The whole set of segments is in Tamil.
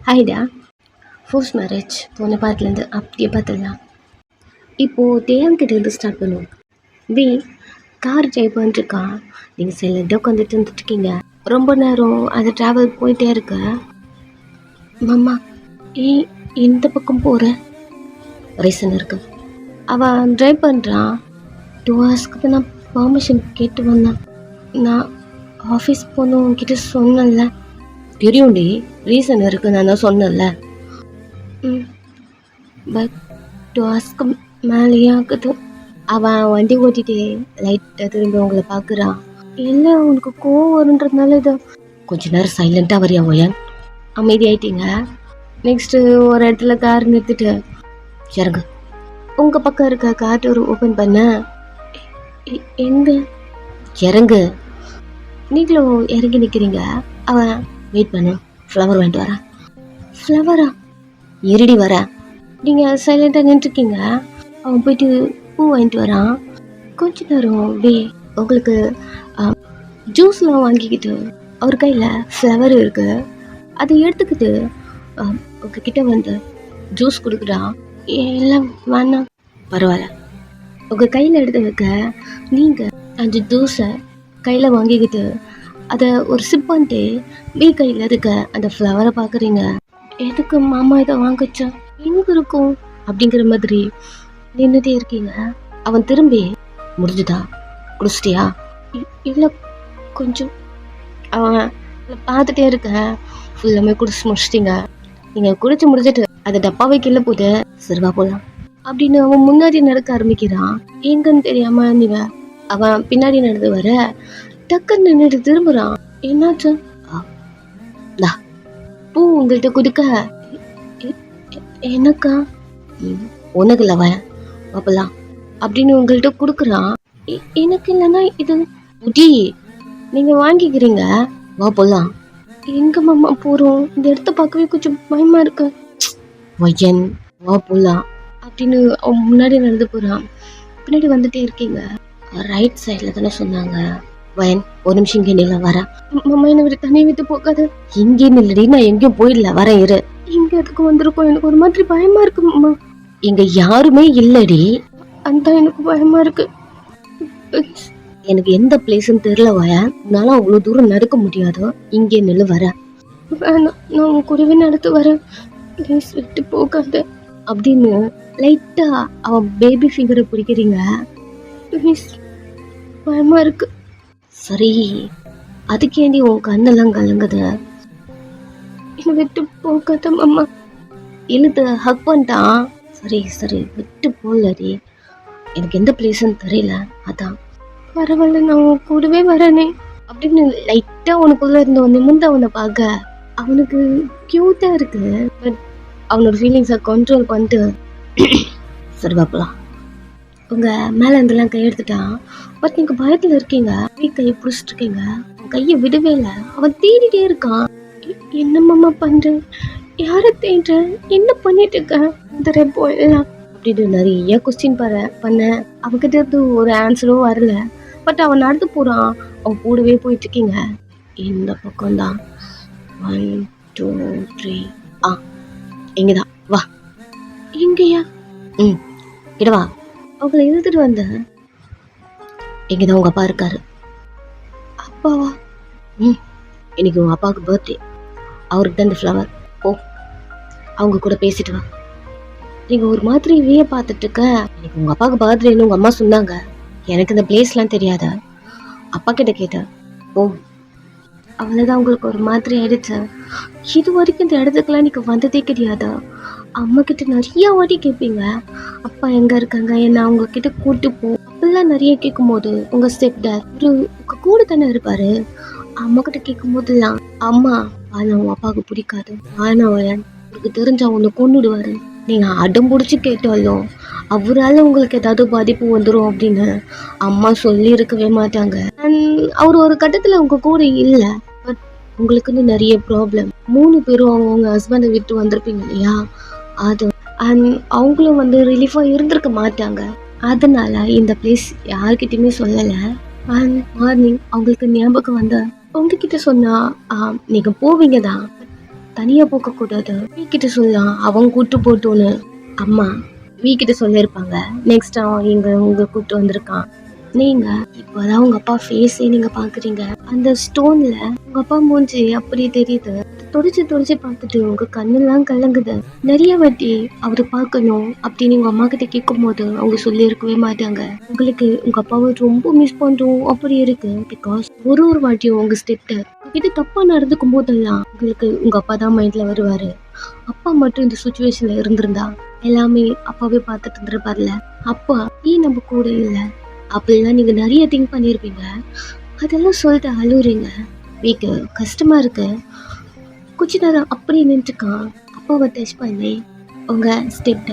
ஹாய்டா. ஃபோர்ஸ் மேரேஜ் போன பாட்டுலேருந்து அப்படியே பார்த்துடலாம். இப்போது தேவன்கிட்ட இருந்து ஸ்டார்ட் பண்ணுவோம். பி கார் டிரைவ் பண்ணிட்டுருக்கா. நீங்கள் சைலண்டாக உட்காந்துட்டு இருந்துட்டுருக்கீங்க. ரொம்ப நேரம் அது ட்ராவல் போயிட்டே இருக்க. மாமா ஏன் இந்த பக்கம் போகிற ரீசன் இருக்கு. அவன் ட்ரைவ் பண்ணுறான். 2 ஹவர்ஸ்க்கு நான் பர்மிஷன் கேட்டு வந்தேன். நான் ஆஃபீஸ் போகணும் உங்ககிட்ட சொன்னேன்ல. தெரியும்டி, ரீசன் இருக்கு, நான் தான் சொன்னேன்ல. பட் 2 ஹவர்ஸ்க்கு மேலேயே ஆகுது. அவன் வண்டி ஓட்டிகிட்டே லைட்டாக திரும்பி உங்களை பார்க்குறான். இல்லை உனக்கு கோவம் வருன்றதுனால இதை கொஞ்ச நேரம் சைலண்ட்டாக வரியா ஓயன். அமைதியாயிட்டீங்க. நெக்ஸ்ட்டு ஒரு இடத்துல கார் நிறுத்திட்டு இறங்கு. உங்கள் பக்கம் இருக்க கார் டோர் ஓப்பன் பண்ண. எங்கே இறங்கு. நீங்களும் இறங்கி நிற்கிறீங்க. அவன் வெயிட் பண்ணு, ஃப்ளவர் வாங்கிட்டு வரேன். ஃப்ளவரா? எரிடி வர. நீங்கள் சைலண்டாக நின்றுருக்கீங்க. அவன் போயிட்டு பூ வாங்கிட்டு வரான். கொஞ்ச நேரம் உங்களுக்கு ஜூஸ்லாம் வாங்கிக்கிட்டு அவர் கையில் ஃப்ளவர் இருக்குது. அதை எடுத்துக்கிட்டு உங்ககிட்ட வந்து ஜூஸ் கொடுக்குறான். எல்லாம் வேணாம், பரவாயில்ல. உங்கள் கையில் எடுத்து வைக்க நீங்கள் அந்த ஜூஸை கையில் வாங்கிக்கிட்டு அதை ஒரு சிப் பண்ணிட்டு கையில் இருக்க அந்த ஃப்ளவரை பார்க்குறீங்க. எதுக்கு மாமா இதை வாங்கிச்சா, எங்கே இருக்கும் அப்படிங்கிற மாதிரி நின்றுட்டே இருக்கீங்க. அவன் திரும்பி முடிஞ்சுதா, குடிச்சிட்டியா? இல்லை கொஞ்சம். அவன் பார்த்துட்டே இருக்க. ஃபுல்லாமே குடிச்சு முடிச்சிட்டிங்க. நீங்கள் குடிச்சு முடிச்சுட்டு அதை டப்பாவை கீழே போட்டு சிறுவா போடலாம் அப்படின்னு அவன் முன்னாடி நடக்க ஆரம்பிக்கிறான். எங்கன்னு தெரியாம அவன் பின்னாடி நடந்து வர டக்குன்னு நின்றுட்டு திரும்புறான். என்னாச்சு? பூ உங்கள்கிட்ட கொடுக்க. எனக்கா? உனக்கு இல்லவன் பாப்பலாம் அப்படின்னு உங்கள்கிட்ட கொடுக்குறான். எனக்கு இல்லைன்னா இது முடி நீங்க வாங்கிக்கிறீங்க. வா போலாம். எங்க மாமா போறோம்? இந்த இடத்த பார்க்கவே கொஞ்சம் பயமா இருக்கு. வையன் வா போலாம் அப்படின்னு அவன் முன்னாடி நடந்து போறான். பின்னாடி வந்துட்டே இருக்கீங்க. ரைட் சைட்ல தானே சொன்னாங்க. வயன் ஒரு நிமிஷம் இங்கே நில்ல, வர. மாமா என்னை விட்டு தனியை விட்டு போகாது. இங்கே நில்லடி, நான் எங்கேயும் போயிடல, வர இரு. இங்க எதுக்கு வந்திருக்கோம்? எனக்கு ஒரு மாதிரி பயமா இருக்கு மாமா. இங்க யாருமே இல்லடி. அந்த எனக்கு பயமா இருக்கு. எனக்கு எந்த பிளேஸ்ன்னு தெரியல வயன். உன்னால அவ்வளவு தூரம் நடக்க முடியாது. இங்கே நில்லு, வர. வேணாம், நான் உன் கூடவே நடத்து வரேன். ப்ளீஸ் விட்டு போகாது அப்படின்னு லைட்டா அவன் பேபி ஃபிங்கரை பிடிக்கிறீங்க. ப்ளீஸ், பயமா இருக்கு. சரி, அதுக்கேண்டி உன் கண்ணெல்லாம் கலங்குது. என்னை விட்டு போகாத மாமா. இழுத்து ஹக் பண்ணிட்டான். சரி சரி, விட்டு போலடி. எனக்கு எந்த பிளேஸ்ன்னு தெரியல, அதான். பரவாயில்ல, நான் உன் கூடவே வரேனே அப்படின்னு லைட்டா உனக்குள்ள இருந்த நிமிர்ந்து அவனை பார்க்க அவனுக்கு கியூட்டா இருக்கு. பட் அவனோட ஃபீலிங்ஸை கண்ட்ரோல் பண்ணிட்டு சரி பார்க்கலாம். உங்கள் மேலே இருந்தெல்லாம் கை எடுத்துட்டான். பட் நீங்கள் பயத்தில் இருக்கீங்க. கையை பிடிச்சிட்டு இருக்கீங்க. கையை விடவே இல்லை. அவன் தேடிட்டே இருக்கான். என்ன மாமா பண்ணுறேன்? யாரை தேடுறேன்? என்ன பண்ணிட்டு இருக்கேன்? இந்த போயிடலாம் அப்படின்னு நிறைய கொஸ்டின் பண்ண அவகிட்ட இருந்து ஒரு ஆன்சரும் வரல. பட் அவன் நடந்து போகிறான். அவன் கூடவே போயிட்டு இருக்கீங்க. இந்த பக்கம்தான் 1 2 3. இங்கதான், வா. எங்கயா? இடவா. அவங்களை இழுத்துட்டு வந்த. இங்கதான் உங்க அப்பா இருக்காரு. அப்பாவா? இன்னைக்கு உங்க அப்பாவுக்கு பர்த்டே. அவருக்கு தான் இந்த ஃப்ளவர். ஓ, அவங்க கூட பேசிட்டு வா. நீங்க ஒரு மாதிரி இவைய பார்த்துட்டு இருக்க. இன்னைக்கு உங்க அப்பாவுக்கு பர்த்டேன்னு உங்க அம்மா சொன்னாங்க. எனக்கு இந்த பிளேஸ்லாம் தெரியாத. அப்பா கிட்ட கேட்டேன். ஓ, அவ்வளோதான். உங்களுக்கு ஒரு மாதிரி ஆயிடுச்சு. இது வரைக்கும் இந்த இடத்துக்குலாம் நீங்க வந்ததே கிடையாதா? அம்மா கிட்ட நிறைய வாட்டி கேட்பீங்க, அப்பா எங்க இருக்காங்க, என்ன அவங்க கிட்ட கூட்டு போ அப்படிலாம் நிறைய கேட்கும் போது உங்க ஸ்டெப் டாட் உங்க கூட தானே இருப்பாரு. அம்மா கிட்ட கேட்கும் போதுலாம் அம்மா ஆனா உன் அப்பாவுக்கு பிடிக்காது, ஆனா அவருக்கு தெரிஞ்சா உன்னை கொண்டுடுவாரு, நீங்க அடம் பிடிச்சி கேட்டாலும் அவரால் உங்களுக்கு ஏதாவது பாதிப்பு வந்துடும் அப்படின்னு அம்மா சொல்லி இருக்கவே மாட்டாங்க. அவர் ஒரு கட்டத்துல உங்க கூட இல்லை. பட் உங்களுக்குன்னு நிறைய ப்ராப்ளம். 3 பேரும் அவங்க ஹஸ்பண்டை விட்டு வந்திருப்பீங்க இல்லையா, அது அவங்களும் ரிலீஃபாக இருந்திருக்க மாட்டாங்க. அதனால இந்த பிளேஸ் யார்கிட்டயுமே சொல்லலை. அண்ட் மார்னிங் அவங்களுக்கு ஞாபகம் உங்ககிட்ட சொன்னா நீங்க போவீங்க தான். தனியா போக கூடாது, வீக்கிட்ட சொல்லலாம், அவங்க கூட்டு போட்டோன்னு அம்மா வீக்கிட்ட சொல்லியிருப்பாங்க. நெக்ஸ்ட் அவன் உங்க கூப்பிட்டு வந்திருக்கான். நீங்க இப்போதான் உங்க அப்பா ஃபேஸே நீங்க பாக்குறீங்க. அந்த ஸ்டோன்ல உங்க அப்பா மூஞ்சி அப்படி தெரியுது. துடிச்சு துடிச்சு பார்த்துட்டு உங்க கண்ணெல்லாம் கலங்குது. நிறைய வாட்டி அவரு பார்க்கணும் அப்படின்னு உங்க அம்மா கிட்ட கேட்கும் போது அவங்க சொல்லி இருக்கவே மாட்டாங்க. உங்களுக்கு உங்க அப்பாவை ரொம்ப மிஸ் பண்றோம் அப்படி இருக்கு. பிகாஸ் ஒரு வாட்டியும் உங்க ஸ்டெப்ட இது தப்பா நடந்துக்கும் போதெல்லாம் உங்களுக்கு உங்க அப்பா தான் மைண்ட்ல வருவாரு. அப்பா மட்டும் இந்த சுச்சுவேஷன்ல இருந்திருந்தா எல்லாமே அப்பாவே பார்த்துட்டு இருந்திருப்பார்ல. அப்பா ஏன் நம்ம கூட இல்லை அப்படிலாம் நீங்க நிறைய திங்க் பண்ணிருப்பீங்க. அதெல்லாம் சொல்லிட்டு அழுவுறீங்க. வீக்கு கஷ்டமா இருக்கு. கொஞ்ச நேரம் அப்படி நின்றுக்கான். அப்பாவை டச் பண்ணி உங்க ஸ்டெப்ட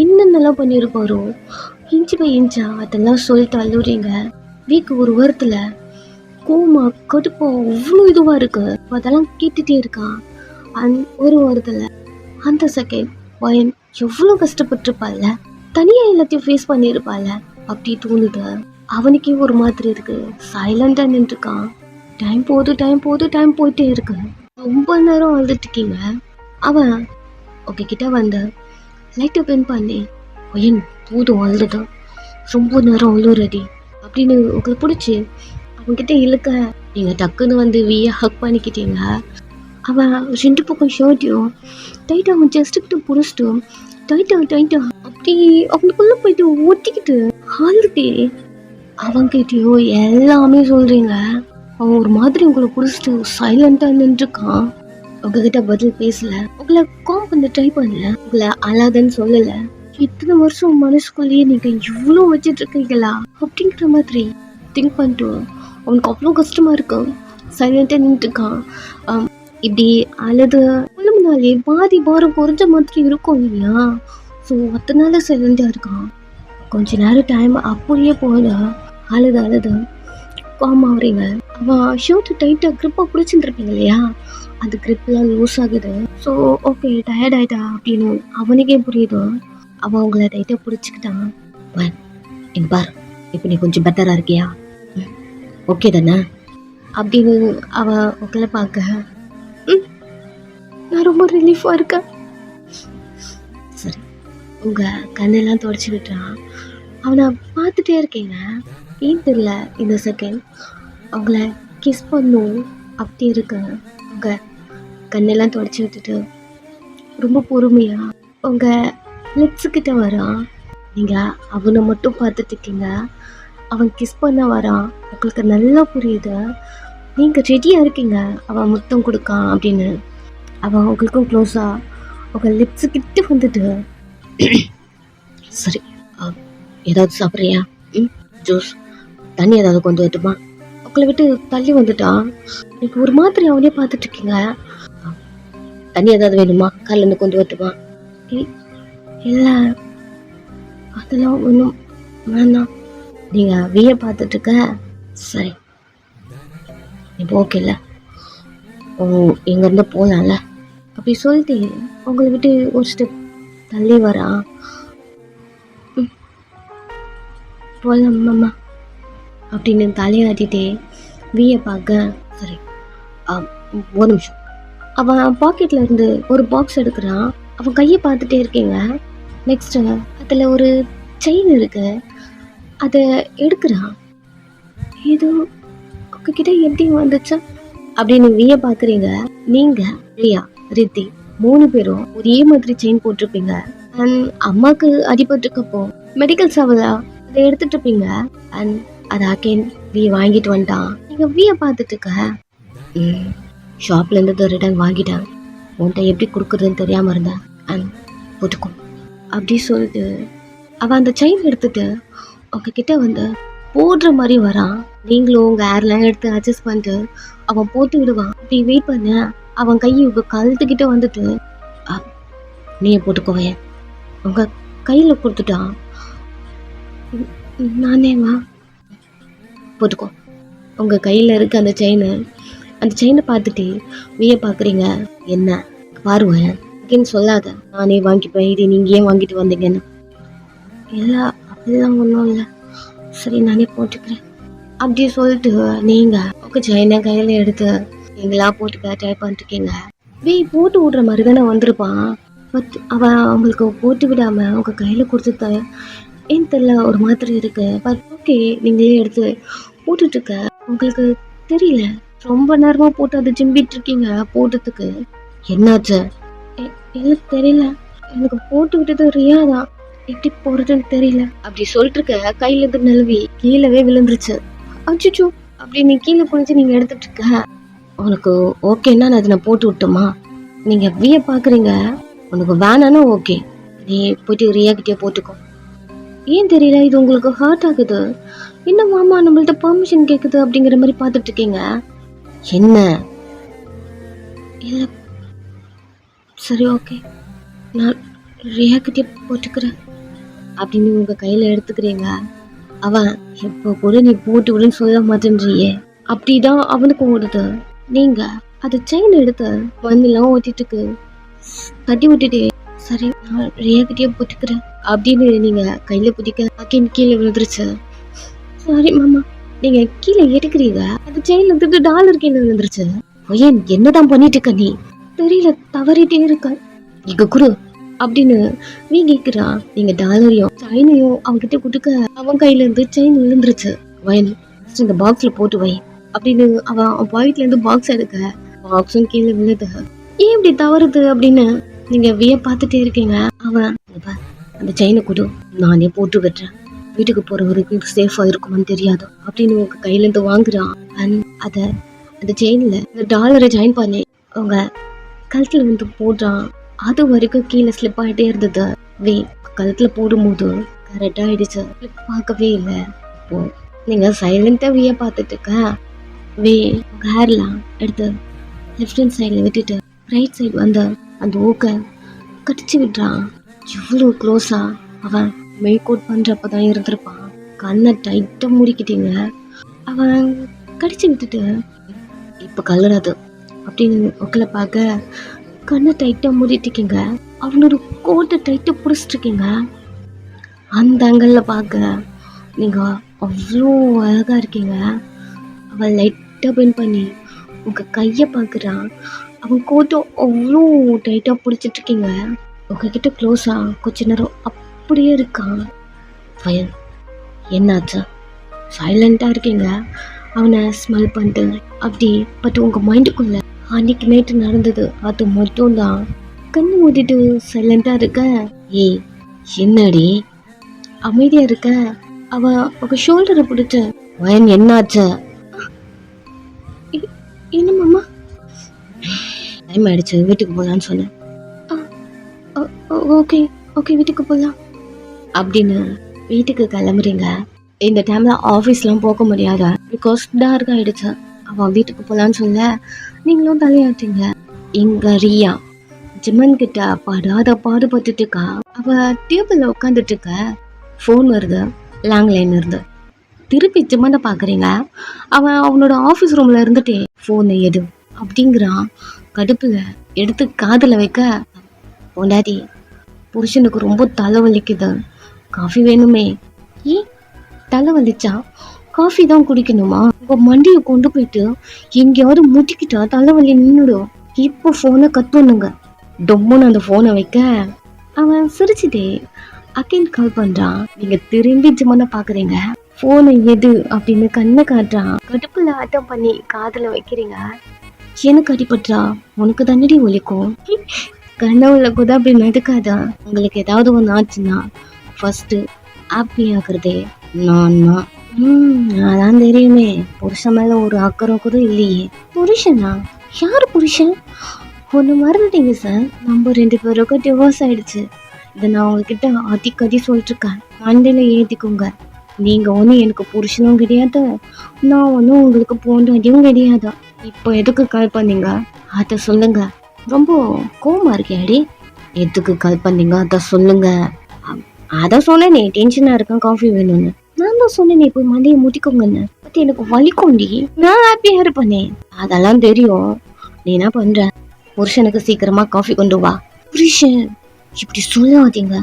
என்னென்னலாம் பண்ணியிருப்பாரோ இன்ச்சு பை இன்ச்சா அதெல்லாம் சொல்லிட்டு அழுவுறீங்க. வீக்கு ஒரு வாரத்துல கோமா கடுப்பா அவ்வளோ இதுவா இருக்கு. அதெல்லாம் கேட்டுட்டே இருக்கான். ஒரு வாரத்துல அந்த செகண்ட் பையன் எவ்வளவு கஷ்டப்பட்டிருப்பாள்ல, தனியா எல்லாத்தையும் ஃபேஸ் பண்ணியிருப்பாள்ல அப்படி தோணுது. அவனுக்கே ஒரு மாதிரி இருக்கு. சைலண்டா நின்றுருக்கான். டைம் போயிட்டே இருக்கு. ரொம்ப நேரம் அழுதுட்டு இருக்கீங்க. அவன் உங்ககிட்ட வந்து லைட்டை பென் பண்ணி பையன் போதும் அழுதுட்டு ரொம்ப நேரம் அழுறடி அப்படின்னு உங்களை பிடிச்சி அவன்கிட்ட இழுக்க நீங்க டக்குன்னு வந்து வீய ஹக் பண்ணிக்கிட்டீங்க. அவன் 2 பக்கம் ஷர்ட்டையும் டைட்டா அவன் செஸ்ட்டுக்கிட்ட புடிச்சிட்டு டைட்டா அப்படி அவனுக்குள்ள போயிட்டு ஒட்டிக்கிட்டு ஆல்ரெடி அவன்கிட்டயும் எல்லாமே சொல்றீங்க. அவன் ஒரு மாதிரி உங்களை புடிச்சிட்டு சைலண்டா நின்றுருக்கான். உங்ககிட்ட பதில் பேசல, உங்களை காம் பண்ண ட்ரை பண்ணல, உங்களை அழாதன்னு சொல்லல. இத்தனை வருஷம் மனசுக்குள்ளேயே நீங்க இவ்வளவு வச்சிட்டு இருக்கீங்களா அப்படிங்கிற மாதிரி திங்க் பண்ணிட்டு அவனுக்கு அவ்வளோ கஷ்டமா இருக்கு. சைலண்டா நின்றுருக்கான். இப்படி அழுது உடம்புனாலே பாதி பாரம் குறைஞ்ச மாதிரி இருக்கும் இல்லையா? ஸோ அதனால சைலண்டா இருக்கான். கொஞ்ச நேரம் டைம் அப்படியே போகுது. அழுது காம் ஆகுறீங்க. அவன் ஷர்ட் டைட்டா கிரிப்பா பிடிச்சிருந்துருப்பீங்க இல்லையா, அந்த கிரிப்லாம் லூஸ் ஆகுது. ஸோ ஓகே டயர்ட் ஆயிட்டா அப்படின்னு அவனுக்கே புரியுது. அவன் உங்களை டைட்டா பிடிச்சிக்கிட்டான். இங்க பாரு, இப்போ நீ கொஞ்சம் பெட்டரா இருக்கியா, ஓகே தானே அப்படின்னு அவன் உங்களை பார்க்க நான் ரொம்ப ரிலீஃபா இருக்கேன். சரி, உங்க கண்ணெல்லாம் தொடச்சி விட்டுறான். அவனை பார்த்துட்டே இருக்கீங்க. ஏன் தெரியல இந்த செகண்ட் அவங்கள கிஸ் பண்ணும் அப்படி இருக்கு. உங்க கண்ணெல்லாம் தொடச்சி விட்டுட்டு ரொம்ப பொறுமையா உங்க லிப்ஸ் கிட்ட வரான். நீங்க அவனை மட்டும் பார்த்துட்டு இருக்கீங்க. அவன் கிஸ் பண்ண வரான். உங்களுக்கு நல்லா புரியுது. நீங்க ரெடியா இருக்கீங்க அவன் முத்தம் கொடுக்கான் அப்படின்னு. அவன் உங்களுக்கும் க்ளோஸா உங்க லிப்ஸ் கிட்ட வந்துட்டு சரி ஏதாவது சாப்பிட்றியா, ஜூஸ் தண்ணி ஏதாவது கொண்டு வரட்டுமா, உங்களை விட்டு தள்ளி வந்துட்டான். நீங்க ஒரு மாதிரி அவனே பார்த்துட்டு இருக்கீங்க. தண்ணி ஏதாவது வேணுமா, காலைல இருந்து கொண்டு வரட்டுமா? இல்லை அதெல்லாம் ஒன்றும் வேணாம். நீங்க வீய பார்த்துட்டு இருக்க. சரி இப்போ ஓகே இல்லை, இங்கேருந்து போகலாம்ல அப்படி சொல்லிட்டு உங்களை விட்டு ஒரு ஸ்டெப் தள்ளி வரான். போகலாம் மாமா அப்படின்னு தலையாட்டிட்டே வீய பார்க்க. சரி ஒரு நிமிஷம். அவன் பாக்கெட்ல இருந்து ஒரு பாக்ஸ் எடுக்கிறான். அவன் கையை பார்த்துட்டே இருக்கீங்க. நெக்ஸ்ட் அதில் ஒரு செயின் இருக்கு, அதை எடுக்கிறான். ஏதோ உங்ககிட்ட எப்படி வந்துச்சா அப்படின்னு வீய பாக்குறீங்க. நீங்க பிரியா ரித்தி 3 பேரும் ஒரே மாதிரி செயின் போட்டிருப்பீங்க. அண்ட் அம்மாக்கு அடிபட்டிருக்கப்போ மெடிக்கல் சாவலா அதை எடுத்துட்டு இருப்பீங்க. அண்ட் அதை அகேன் வீ வாங்கிட்டு வந்துட்டான். நீங்க வீய பார்த்துட்டு இருக்க. ஷாப்ல இருந்து ரிட்டர்ன் வாங்கிட்டேன், உன்கிட்ட எப்படி கொடுக்குறதுன்னு தெரியாம இருந்தேன். அண்ட் போட்டுக்கோ அப்படி சொல்லிட்டு அவன் அந்த செயின் எடுத்துட்டு உங்ககிட்ட வந்து போடுற மாதிரி வரான். நீங்களும் உங்க ஏர்லாம் எடுத்து அட்ஜஸ்ட் பண்ணிட்டு அவன் போட்டு விடுவான். அப்படி வெயிட் பண்ண அவன் கையை உங்க கழுத்துக்கிட்ட வந்துட்டு நீயே போட்டுக்கோவே உங்க கையில கொடுத்துட்டான். நானே வா போட்டுக்கோ. உங்க கையில இருக்க அந்த செயினை பார்த்துட்டு வீய பாக்குறீங்க. என்ன பாருவேன் அப்படின்னு சொல்லாத, நானே வாங்கிப்பேன், இது நீங்க ஏன் வாங்கிட்டு வந்தீங்கன்னு. இல்லை அப்படிலாம் ஒன்றும் இல்லை, சரி நானே போட்டுக்கிறேன் அப்படி சொல்லிட்டு நீங்க உங்க செயினை கையில எடுத்து நீங்களா போட்டுக்க ட்ரை பண்ணிருக்கீங்க. போட்டு விடுற மாதிரி தானே வந்திருப்பான். பட் அவன் அவங்களுக்கு போட்டு விடாம உங்க கையில கொடுத்துட்ட ஏன் தெரியல ஒரு மாதிரி இருக்கு. பட் ஓகே, நீங்களே எடுத்து போட்டுட்டு இருக்க. உங்களுக்கு தெரியல ரொம்ப நேரமா போட்டு அதை ஜிம்பிட்டு இருக்கீங்க போட்டதுக்கு. என்னாச்சு? இல்ல தெரியல, எனக்கு போட்டு விட்டது ரியா தான், எப்படி போறதுன்னு தெரியல அப்படி சொல்லிட்டு இருக்க. கையில இருந்து நழுவி கீழவே விழுந்துருச்சு. அச்சுச்சோ அப்படி நீ கீழே குனிஞ்சு நீங்க எடுத்துட்டு இருக்க. உனக்கு ஓகேன்னா நான் அதை போட்டு விட்டுமா? நீங்க விய பாக்குறீங்க, உனக்கு வேணானா ஓகே, நீ போயிட்டு ரியா கிட்டே போட்டுக்கோ. ஏன் தெரியல, இது உங்களுக்கு ஹர்ட் ஆகுது. என்ன மாமா நம்மள்ட்ட பெர்மிஷன் கேக்குது அப்படிங்கிற மாதிரி பாத்துட்டு இருக்கீங்க. என்ன? இல்ல சரி ஓகே, நான் ரியா கிட்டே போட்டுக்கிறேன் அப்படின்னு உங்க கையில எடுத்துக்கிறீங்க. அவன் எப்ப கூட நீ போட்டு விடுன்னு சொல்ல மாட்டேன்றியே. அப்படிதான் அவனுக்கு ஓடுது. நீங்க அது செயின் எடுத்து மண்ணெல்லாம் ஓட்டிட்டு தட்டி விட்டுட்டே சரி நான் ரியா கிட்டே போட்டுக்கிறேன் அப்படின்னு நீங்க கையில பிடிக்க அக்கின் கீழே விழுந்துருச்சு. சாரி மாமா. நீங்க கீழே எடுக்கிறீங்க, அது செயின்ல இருந்துட்டு டாலர் கீழே விழுந்துருச்சு. ஏன் என்னதான் பண்ணிட்டு இருக்க நீ? தெரியல, தவறிட்டே இருக்க. இங்க குரு அப்படின்னு நீ கேக்குறா. நீங்க டாலரையும் செயினையும் அவன்கிட்ட கொடுக்க அவன் கையில இருந்து செயின் விழுந்துருச்சு. வயன் இந்த பாக்ஸ்ல போட்டு வை அப்படின்னு அவன் பாக்கெட்ல இருந்து பாக்ஸ் எடுக்க பாக்ஸும் கீழே விழுது. ஏன் இப்படி தவறுது அப்படின்னு நீங்க விய பார்த்துட்டே இருக்கீங்க. அவன் அந்த செயினை கொடு, நானே போட்டு விட்டுறேன், வீட்டுக்கு போற வரைக்கும் சேஃபா இருக்குமான்னு தெரியாது அப்படின்னு உங்க கையில இருந்து வாங்குறான். அத அந்த செயின்ல இந்த டாலரை ஜாயின் பண்ணி அவங்க கழுத்துல வந்து போடுறான். அது வரைக்கும் கீழே ஸ்லிப் ஆயிட்டே இருந்தது. கழுத்துல போடும்போது கரெக்டா ஆயிடுச்சு. பார்க்கவே இல்லை. இப்போ நீங்க சைலண்டா விய பார்த்துட்டு இருக்க. உங்க ஹேர்லாம் எடுத்து லெஃப்ட் ஹேண்ட் சைட்ல விட்டுட்டு ரைட் சைடு வந்து அந்த ஊக்க கடிச்சு விடுறான். இவ்வளவு க்ளோஸா அவன் மேக் அவுட் பண்றப்பதான் இருந்திருப்பான். கண்ணை டைட்டா மூடிக்கிட்டீங்க. அவன் கடிச்சு விட்டுட்டு இப்ப கலராது அப்படின்னு உக்களை பார்க்க கண்ணை டைட்டா மூடிட்டு இருக்கீங்க. அவனோட கோட்டை டைட்டா புடிச்சிட்டு இருக்கீங்க. அந்த அங்கல்ல பார்க்க நீங்க அவ்வளோ அழகா இருக்கீங்க. அவன் லைட்டா பெண்ட் பண்ணி உங்க கைய பாக்குறான். அவன் கோட்டும் அவ்வளோ டைட்டா பிடிச்சிட்டு இருக்கீங்க. உங்ககிட்ட க்ளோஸா கொஞ்ச நேரம் அப்படியே இருக்கான். பயன் என்னாச்சு? சைலண்டா இருக்கீங்க. அவனை ஸ்மெல் பண்ணிட்டு அப்படி. பட் உங்க மைண்டுக்குள்ள அன்னைக்கு நைட்டு நடந்தது அது மட்டும் தான். கண்ணு மூடிட்டு சைலண்டா இருக்க. ஏய் என்னடி அமைதியா இருக்க? அவன் உங்க ஷோல்டரை பிடிச்ச. பயன் என்னாச்சு? என்ன மாமா? டைம் ஆயிடுச்சு, வீட்டுக்கு போகலான்னு சொன்னேன். ஓகே ஓகே வீட்டுக்கு போகலாம் அப்படின்னு வீட்டுக்கு கிளம்புறீங்க. இந்த டைம்ல ஆஃபீஸ்லாம் போக முடியாத பிகாஸ் டார்க் ஆயிடுச்சு. அவன் வீட்டுக்கு போகலான்னு சொல்ல நீங்களும் தலையாட்டீங்க. இங்க ரியா ஜிமன் கிட்ட படாத பாடுபட்டுட்டு இருக்கா. அவ டேபிள்ல உட்காந்துட்டு இருக்க. ஃபோன் வருது, லேண்ட்லைன் இருந்து. திருப்பி ஜிமனை பாக்குறீங்க. அவன் அவனோட ஆஃபீஸ் ரூம்ல இருந்துட்டே ஃபோனை எடு அப்படிங்கிறான். கடுப்புல எடுத்து காதுல வைக்க, பொண்டாட்டி புருஷனுக்கு ரொம்ப தலைவலிக்குது, காஃபி வேணுமே. ஏன் தலைவலிச்சா காஃபி தான் குடிக்கணுமா? உங்க மண்டியை கொண்டு போயிட்டு எங்கேயாவது முட்டிக்கிட்டா தலைவலி நின்னுடும். இப்போ போனை கட் பண்ணுங்க. டொம்முன்னு அந்த போனை வைக்க அவன் சிரிச்சுட்டே அகைன் கால் பண்றான். நீங்க திரும்பி ஜிமனை பாக்குறீங்க. போனை எது அப்படின்னு கண்ணை காட்டுறான். கடுப்புல அட்டம் பண்ணி காதுல வைக்கிறீங்க. எனக்கு அடிபட்டா உனக்கு தண்ணடி ஒலிக்கும். கனவுல கூட அப்படி நடக்காதா? உங்களுக்கு ஏதாவது ஒன்று ஆச்சுன்னா ஃபர்ஸ்ட் ஹாப்பி ஆகுறதே நான் தான். அதான் தெரியுமே, புருஷன் மேல ஒரு அக்கறை கூட இல்லையே. புருஷனா? யாரு புருஷன்? ஒன்று மறந்துட்டீங்க சார், நம்ம 2 பேருக்கும் டிவோர்ஸ் ஆயிடுச்சு. இதை நான் உங்ககிட்ட அடிக்கடி சொல்லிட்டு இருக்கேன், மண்டையில ஏத்திக்கோங்க. நீங்க ஒன்றும் எனக்கு புருஷனும் கிடையாது, நான் ஒன்றும் உங்களுக்கு போண்டாடியும் கிடையாது. இப்போ எதுக்கு கால் பண்ணீங்க அதை சொல்லுங்க. ரொம்ப கோவமா இருக்கியாடி? எதுக்கு கால் பண்ணீங்க அதை சொல்லுங்க. அதை சொன்னேன், நீ டென்ஷனா இருக்கேன், காஃபி வேணும்னு. நான் தான் சொன்னேன் நீ போய் மண்டையை முட்டிக்கோங்கன்னு. பட் எனக்கு வலிக்கோண்டி, நான் ஹாப்பியா இருப்பேனே. அதெல்லாம் தெரியும். நீ என்ன பண்ற? புருஷனுக்கு சீக்கிரமா காஃபி கொண்டு வா. புருஷன் இப்படி சொல்லாதீங்க,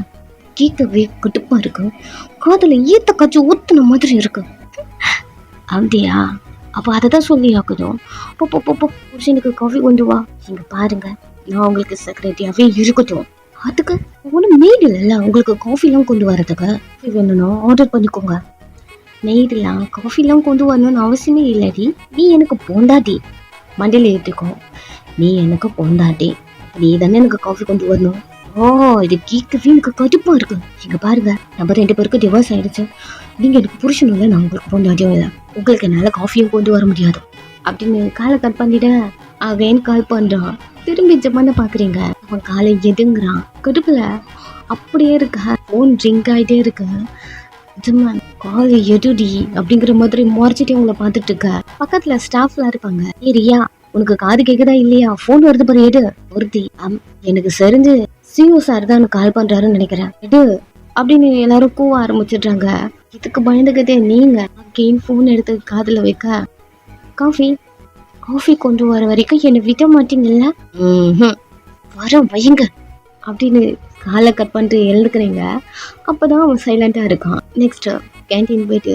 கேட்கவே கடுப்பா இருக்கு. காதுல ஈத்த காய்ச்சி ஊத்துன மாதிரி இருக்கு. அப்படியா? அப்ப அதை தான் சொல்லி ஆக்குதோ. புருஷனுக்கு காஃபி கொண்டு வா. இங்க பாருங்க, நான் உங்களுக்கு செக்ரட்டரியாவே இருக்கட்டும். அதுக்கு ஒன்றும் மெய்டு இல்லைல்ல உங்களுக்கு காஃபிலாம் கொண்டு வரதுக்கு. வேணும்னா ஆர்டர் பண்ணிக்கோங்க. மெய்டுலாம் காஃபிலாம் கொண்டு வரணும்னு அவசியமே இல்லடி. நீ எனக்கு பொண்டாட்டி, மண்டியில் ஏற்றிக்கோ. நீ எனக்கு பொண்டாட்டி, நீ தானே எனக்கு காஃபி கொண்டு வரணும். ஓ, இது கேட்கவே எனக்கு கடுப்பா இருக்கு. இங்க பாருங்க, நம்ம 2 பேருக்கு டிவோர்ஸ் ஆயிடுச்சு. நீங்க எனக்கு புருஷனும் இல்லை, நான் உங்களுக்கு பொண்டாட்டியும் இல்லை. உங்களுக்கு என்னால காஃபியும் கொண்டு வர முடியாது அப்படின்னு காலை கட் பண்ணிட அவன் கால் பண்றான். திரும்பி ஜப்பான பாக்குறீங்க, அவன் காலை எதுங்குறான். கடுப்புல அப்படியே இருக்க போன் ரிங் ஆயிட்டே இருக்கு. ஜம்மான் காலை எடுடி அப்படிங்கிற மாதிரி முறைச்சிட்டே உங்களை பார்த்துட்டு இருக்க. பக்கத்துல ஸ்டாஃப்லாம் இருப்பாங்க. ஏ ரியா, உனக்கு காது கேக்குதா இல்லையா, போன் வருது பாரு, எடு. ஒருத்தி எனக்கு சரிஞ்சு சிஓ சார் தான் எனக்கு கால் பண்றாருன்னு நினைக்கிறேன், எடு அப்படின்னு எல்லாரும் கூவ ஆரம்பிச்சிடுறாங்க. இதுக்கு பயந்துக்கிட்டே நீங்க அகெயின் போன் எடுத்து காதுல வைக்க, காஃபி காஃபி கொண்டு வர வரைக்கும் என்னை விட மாட்டீங்கல்ல, வர வையுங்க அப்படின்னு காலை கட் பண்ணிட்டு எழுதுக்கிறீங்க. அப்பதான் அவன் சைலண்டா இருக்கான். நெக்ஸ்ட் கேன்டீன் போயிட்டு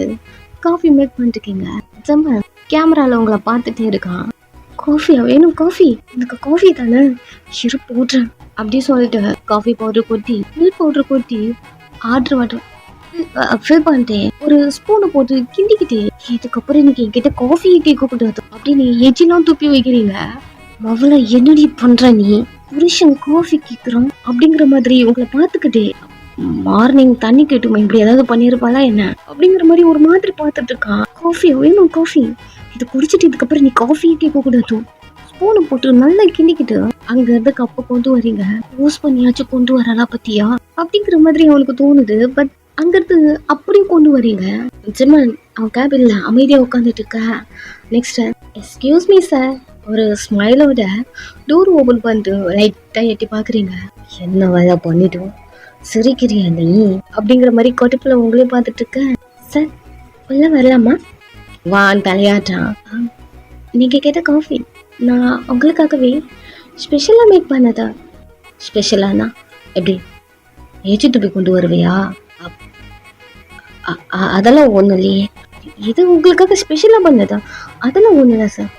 காஃபி மேக் பண்ணிருக்கீங்க. ஜம்ம கேமரால உங்களை பார்த்துட்டே இருக்கான். காஃபியா வேணும், காஃபி எனக்கு காஃபி தானே, இரு போடுறேன் அப்படி சொல்லிட்டு காஃபி பவுடர் கொட்டி மில்க் பவுடர் கொட்டி ஆர்டர் வாட்டர் ஃபில் பண்ணிட்டேன். ஒரு ஸ்பூனை போட்டு கிண்டிக்கிட்டு, இதுக்கப்புறம் இன்னைக்கு என்கிட்ட காஃபியை கேட்க கூடாது அப்படின்னு எஜிலாம் துப்பி வைக்கிறீங்க. அவ்வளோ என்னடி பண்ற நீ, புருஷன் காஃபி கேட்குறோம் அப்படிங்கிற மாதிரி உங்களை பார்த்துக்கிட்டே மார்னிங் தண்ணி கேட்டுமா இப்படி ஏதாவது பண்ணியிருப்பாளா என்ன அப்படிங்கிற மாதிரி ஒரு மாதிரி பார்த்துட்டு இருக்கான். காஃபி வேணும், காஃபி இது குடிச்சிட்டு இதுக்கப்புறம் நீ காஃபியே கேட்க கூடாது. ஸ்பூனை போட்டு நல்லா கிண்டிக்கிட்டு அங்க இருந்து கப்பை கொண்டு வரீங்க. யூஸ் பண்ணியாச்சும் கொண்டு வரலாம் பத்தியா அப்படிங்கிற மாதிரி அவனுக்கு தோணுது. பட் அங்கிருந்து அப்படியே கொண்டு வரீங்க. ஜெமன் அவன் கேபின்ல அமைதியா உட்காந்துட்டு இருக்க. நெக்ஸ்ட் எக்ஸ்கியூஸ் மீ சார், ஒரு ஸ்மைலோட டோர் ஓபன் பண்ணிட்டு லைட்டா எட்டி பாக்குறீங்க. என்ன வேலை பண்ணிட்டோம், சிரிக்கிறியா நீ அப்படிங்கிற மாதிரி கொட்டுப்புல உங்களே பார்த்துட்டு இருக்க. சார் உள்ள வரலாமா, வான் தலையாட்டான். நீங்க கேட்ட காஃபி நான் உங்களுக்காகவே ஸ்பெஷலாக மேக் பண்ணதா. ஸ்பெஷலானா எப்படி, ஏச்சி துப்பி கொண்டு வருவியா? அதெல்லாம் ஒன்றும் இல்லையே, இது உங்களுக்காக ஸ்பெஷலாக பண்ணதா, அதெல்லாம் ஒன்றும் இல்லை சார்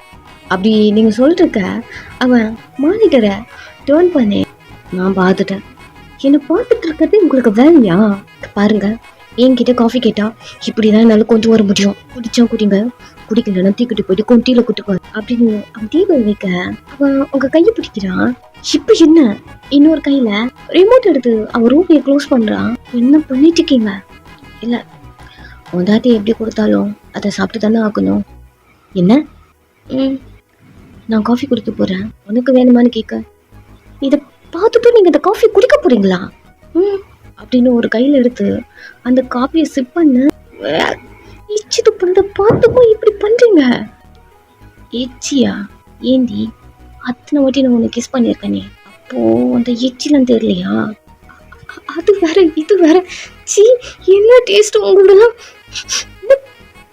அப்படி நீங்கள் சொல்லிட்டுருக்க. அவன் மானிட்டரை டேர்ன் பண்ணேன், நான் பார்த்துட்டேன். என்னை பார்த்துட்டு இருக்கிறது உங்களுக்கு வேலையா? பாருங்க, என்கிட்ட காஃபி கேட்டா இப்படிதான் என்னால கொண்டு வர முடியும். குடிச்சா குடிங்க, குடிக்கலன்னா தீக்கிட்டு போயிட்டு கொண்டியில குட்டுக்குவார் அப்படின்னு அவன் தீப வைக்க அவன் உங்க கையை பிடிக்கிறான். இப்ப என்ன, இன்னொரு கையில ரிமோட் எடுத்து அவன் ரூமையை க்ளோஸ் பண்றான். என்ன பண்ணிட்டு இருக்கீங்க? இல்ல, உண்டாட்டி எப்படி கொடுத்தாலும் அதை சாப்பிட்டு தானே ஆகணும். என்ன? நான் காஃபி குடிக்க போறேன், உனக்கு வேணுமான்னு கேட்க, இதை பார்த்துட்டு நீங்க இந்த காஃபி குடிக்க போறீங்களா அப்படின்னு ஒரு கையில எடுத்து அந்த காஃபியை சிப் பண்ண இச்சிட்டு பண்ணத பார்த்துக்கோ. இப்படி பண்றீங்க எச்சியா? ஏந்தி அத்தனை வாட்டி நான் உன்னை கிஸ் பண்ணியிருக்கேனே, அப்போ அந்த எச்சிலாம் தெரியலையா? அது வேற இது வேற. சி, என்ன டேஸ்ட் உங்களெல்லாம்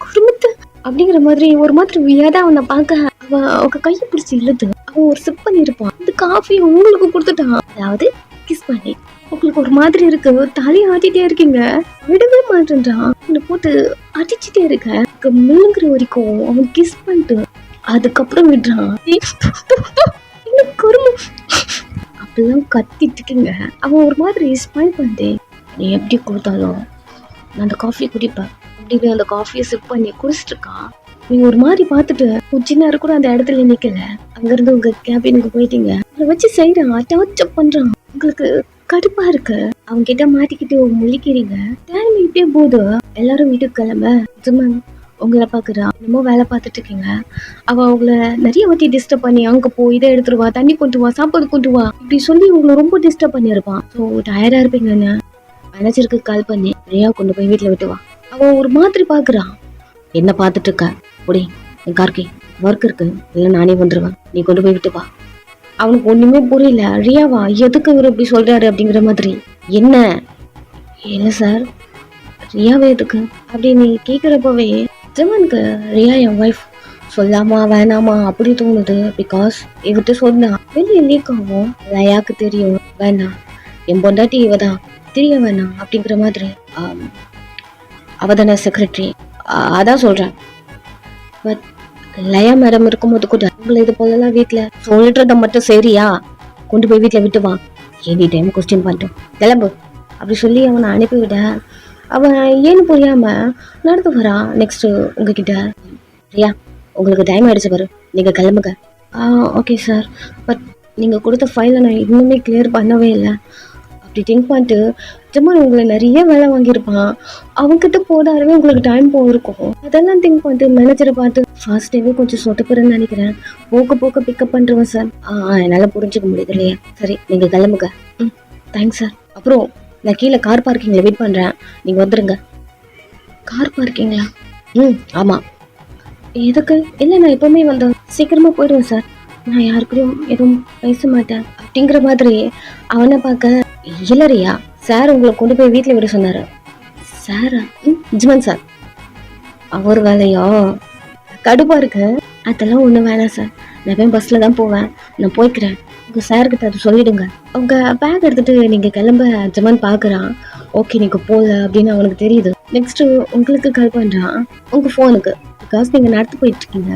குடும்பத்தை அப்படிங்கிற மாதிரி ஒரு மாதிரி வியாதா அவனை பார்க்க அவங்க கையை பிடிச்சி இழுத்து அவன் ஒரு சிப் பண்ணியிருப்பான். இந்த காஃபி உங்களுக்கு கொடுத்துட்டான், அதாவது கிஸ் பண்ணி. உங்களுக்கு ஒரு மாதிரி இருக்கு, தலையை ஆட்டிட்டே இருக்கீங்க, விடவே மாட்டேன்றான். போட்டு அடிச்சுட்டே இருக்க முழுங்குற வரைக்கும் அவன் கிஸ் பண்ணிட்டு அதுக்கப்புறம் விடுறான். அப்படிலாம் கத்திட்டு இருக்கீங்க. அவன் ஒரு மாதிரி ஸ்மைல் பண்ணிட்டேன். நீ எப்படி கொடுத்தாலும் நான் அந்த காஃபி குடிப்பேன் அப்படின்னு அந்த காஃபியை சிப் பண்ணி குடிச்சிட்டு இருக்கான். நீங்க ஒரு மாதிரி பார்த்துட்டு கொஞ்ச நேரம் கூட அந்த இடத்துல நிக்கல, அங்கிருந்து உங்க கேபினுக்கு போயிட்டீங்க. அதை வச்சு செய்யறான், டார்ச்சர் பண்றான். உங்களுக்கு கடுப்பா இருக்கு, அவங்க கிட்ட மாட்டிக்கிட்டு முழிக்கிறீங்க. டைம் இப்படியே போது, எல்லாரும் வீட்டுக்கு கிளம்ப. ஜுமன் உங்களை பாக்குறா, என்னமோ வேலை பார்த்துட்டு இருக்கீங்க. அவ உங்களை நிறைய வாட்டி டிஸ்டர்ப் பண்ணி அங்க போய் இதை எடுத்துருவா, தண்ணி கொண்டு வா, சாப்பாடு கொண்டு வா இப்படி சொல்லி உங்களை ரொம்ப டிஸ்டர்ப் பண்ணிருப்பான். ஸோ டயர்டா இருப்பீங்கன்னு மேனேஜருக்கு கால் பண்ணி ரியா கொண்டு போய் வீட்டுல விட்டு வா. அவ ஒரு மாதிரி பாக்குறான். என்ன பார்த்துட்டு இருக்க, ஒடி கார்கி ஒர்க் இருக்கு, இல்லை நானே வந்துருவேன், நீ கொண்டு போய் விட்டு வா. அவனுக்கு ஒண்ணுமே புரியல. ரியாவா, எதுக்கு இவர் இப்படி சொல்றாரு அப்படிங்கிற மாதிரி. என்ன? இல்லை சார், ரியாவே எதுக்கு அப்படின்னு கேட்குறப்பவே ஜெமனுக்கு ரியா என் ஒய்ஃப் சொல்லாமா வேணாமா அப்படி தோணுது. பிகாஸ் இவர்கிட்ட சொன்னா வெளியே லீக் ஆகும், லயாக்கு தெரியும், வேணாம் என் பொண்டாட்டி இவதான் தெரிய வேணாம் அப்படிங்கிற மாதிரி. அவதான செக்ரட்டரி, அதான் சொல்றேன். பட் லயா மேடம் இருக்கும்போது கூட உங்களை இது போலலாம் வீட்டுல சொல்றத மட்டும் சரியா, கொண்டு போய் வீட்டுல விட்டு வா, எனி டைம் கொஸ்டின் பண்ணிட்டோம், கிளம்பு அப்படி சொல்லி அவனை அனுப்பிவிட அவன் ஏன்னு புரியாம நடந்து வரான். நெக்ஸ்ட் உங்ககிட்ட, ரியா உங்களுக்கு டைம் ஆயிடுச்சு பாரு, நீங்க கிளம்புங்க. ஓகே சார், பட் நீங்க கொடுத்த ஃபைலை நான் இன்னுமே கிளியர் பண்ணவே இல்லை. அப்படி திங்க் பண்ணிட்டு ஜமான் உங்களை நிறைய வேலை வாங்கியிருப்பான், அவங்ககிட்ட போதாருமே உங்களுக்கு டைம் போயிருக்கும். அதெல்லாம் திங்க் பண்ணிட்டு மேனேஜரை பார்த்து ஃபர்ஸ்ட் டேவே கொஞ்சம் சொட்டப்புறன்னு நினைக்கிறேன், போக்க போக்க பிக்கப் பண்ணுறேன் சார். என்னால் புரிஞ்சுக்க முடியுது இல்லையா? சரி நீங்க கிளம்புங்க. Thanks sir. அப்புறம் நான் கீழே கார் பார்க்கிங்கில் வெயிட் பண்ணுறேன், நீங்கள் வந்துடுங்க. கார் பார்க்கிங்களா? ஆமாம். எதுக்கு? இல்லை நான் எப்போவுமே வந்தேன் சீக்கிரமாக போயிடுவேன் சார், நான் யாருக்கிட்டையும் எதுவும் பேச மாட்டேன் அப்படிங்கிற மாதிரி அவனை பார்க்க. இல்லையா சார் உங்களை கொண்டு போய் வீட்டில் விட சொன்னார். சாரா? ஜிமன் சார். அவர் வேலையோ? கடுப்பாக இருக்கு. அதெல்லாம் ஒன்றும் வேணாம் சார், நான் போய் பஸ்ஸில் தான் போவேன், நான் போய்க்கிறேன். உங்கள் சார்கிட்ட அது சொல்லிடுங்க. உங்கள் பேக் எடுத்துகிட்டு நீங்கள் கிளம்ப ஜமான் பார்க்குறான். ஓகே நீங்கள் போகல அப்படின்னு அவனுக்கு தெரியுது. நெக்ஸ்ட்டு உங்களுக்கு கால் பண்ணுறான் உங்கள் ஃபோனுக்கு, பிகாஸ் நீங்கள் நடத்து போயிட்டுருக்கீங்க.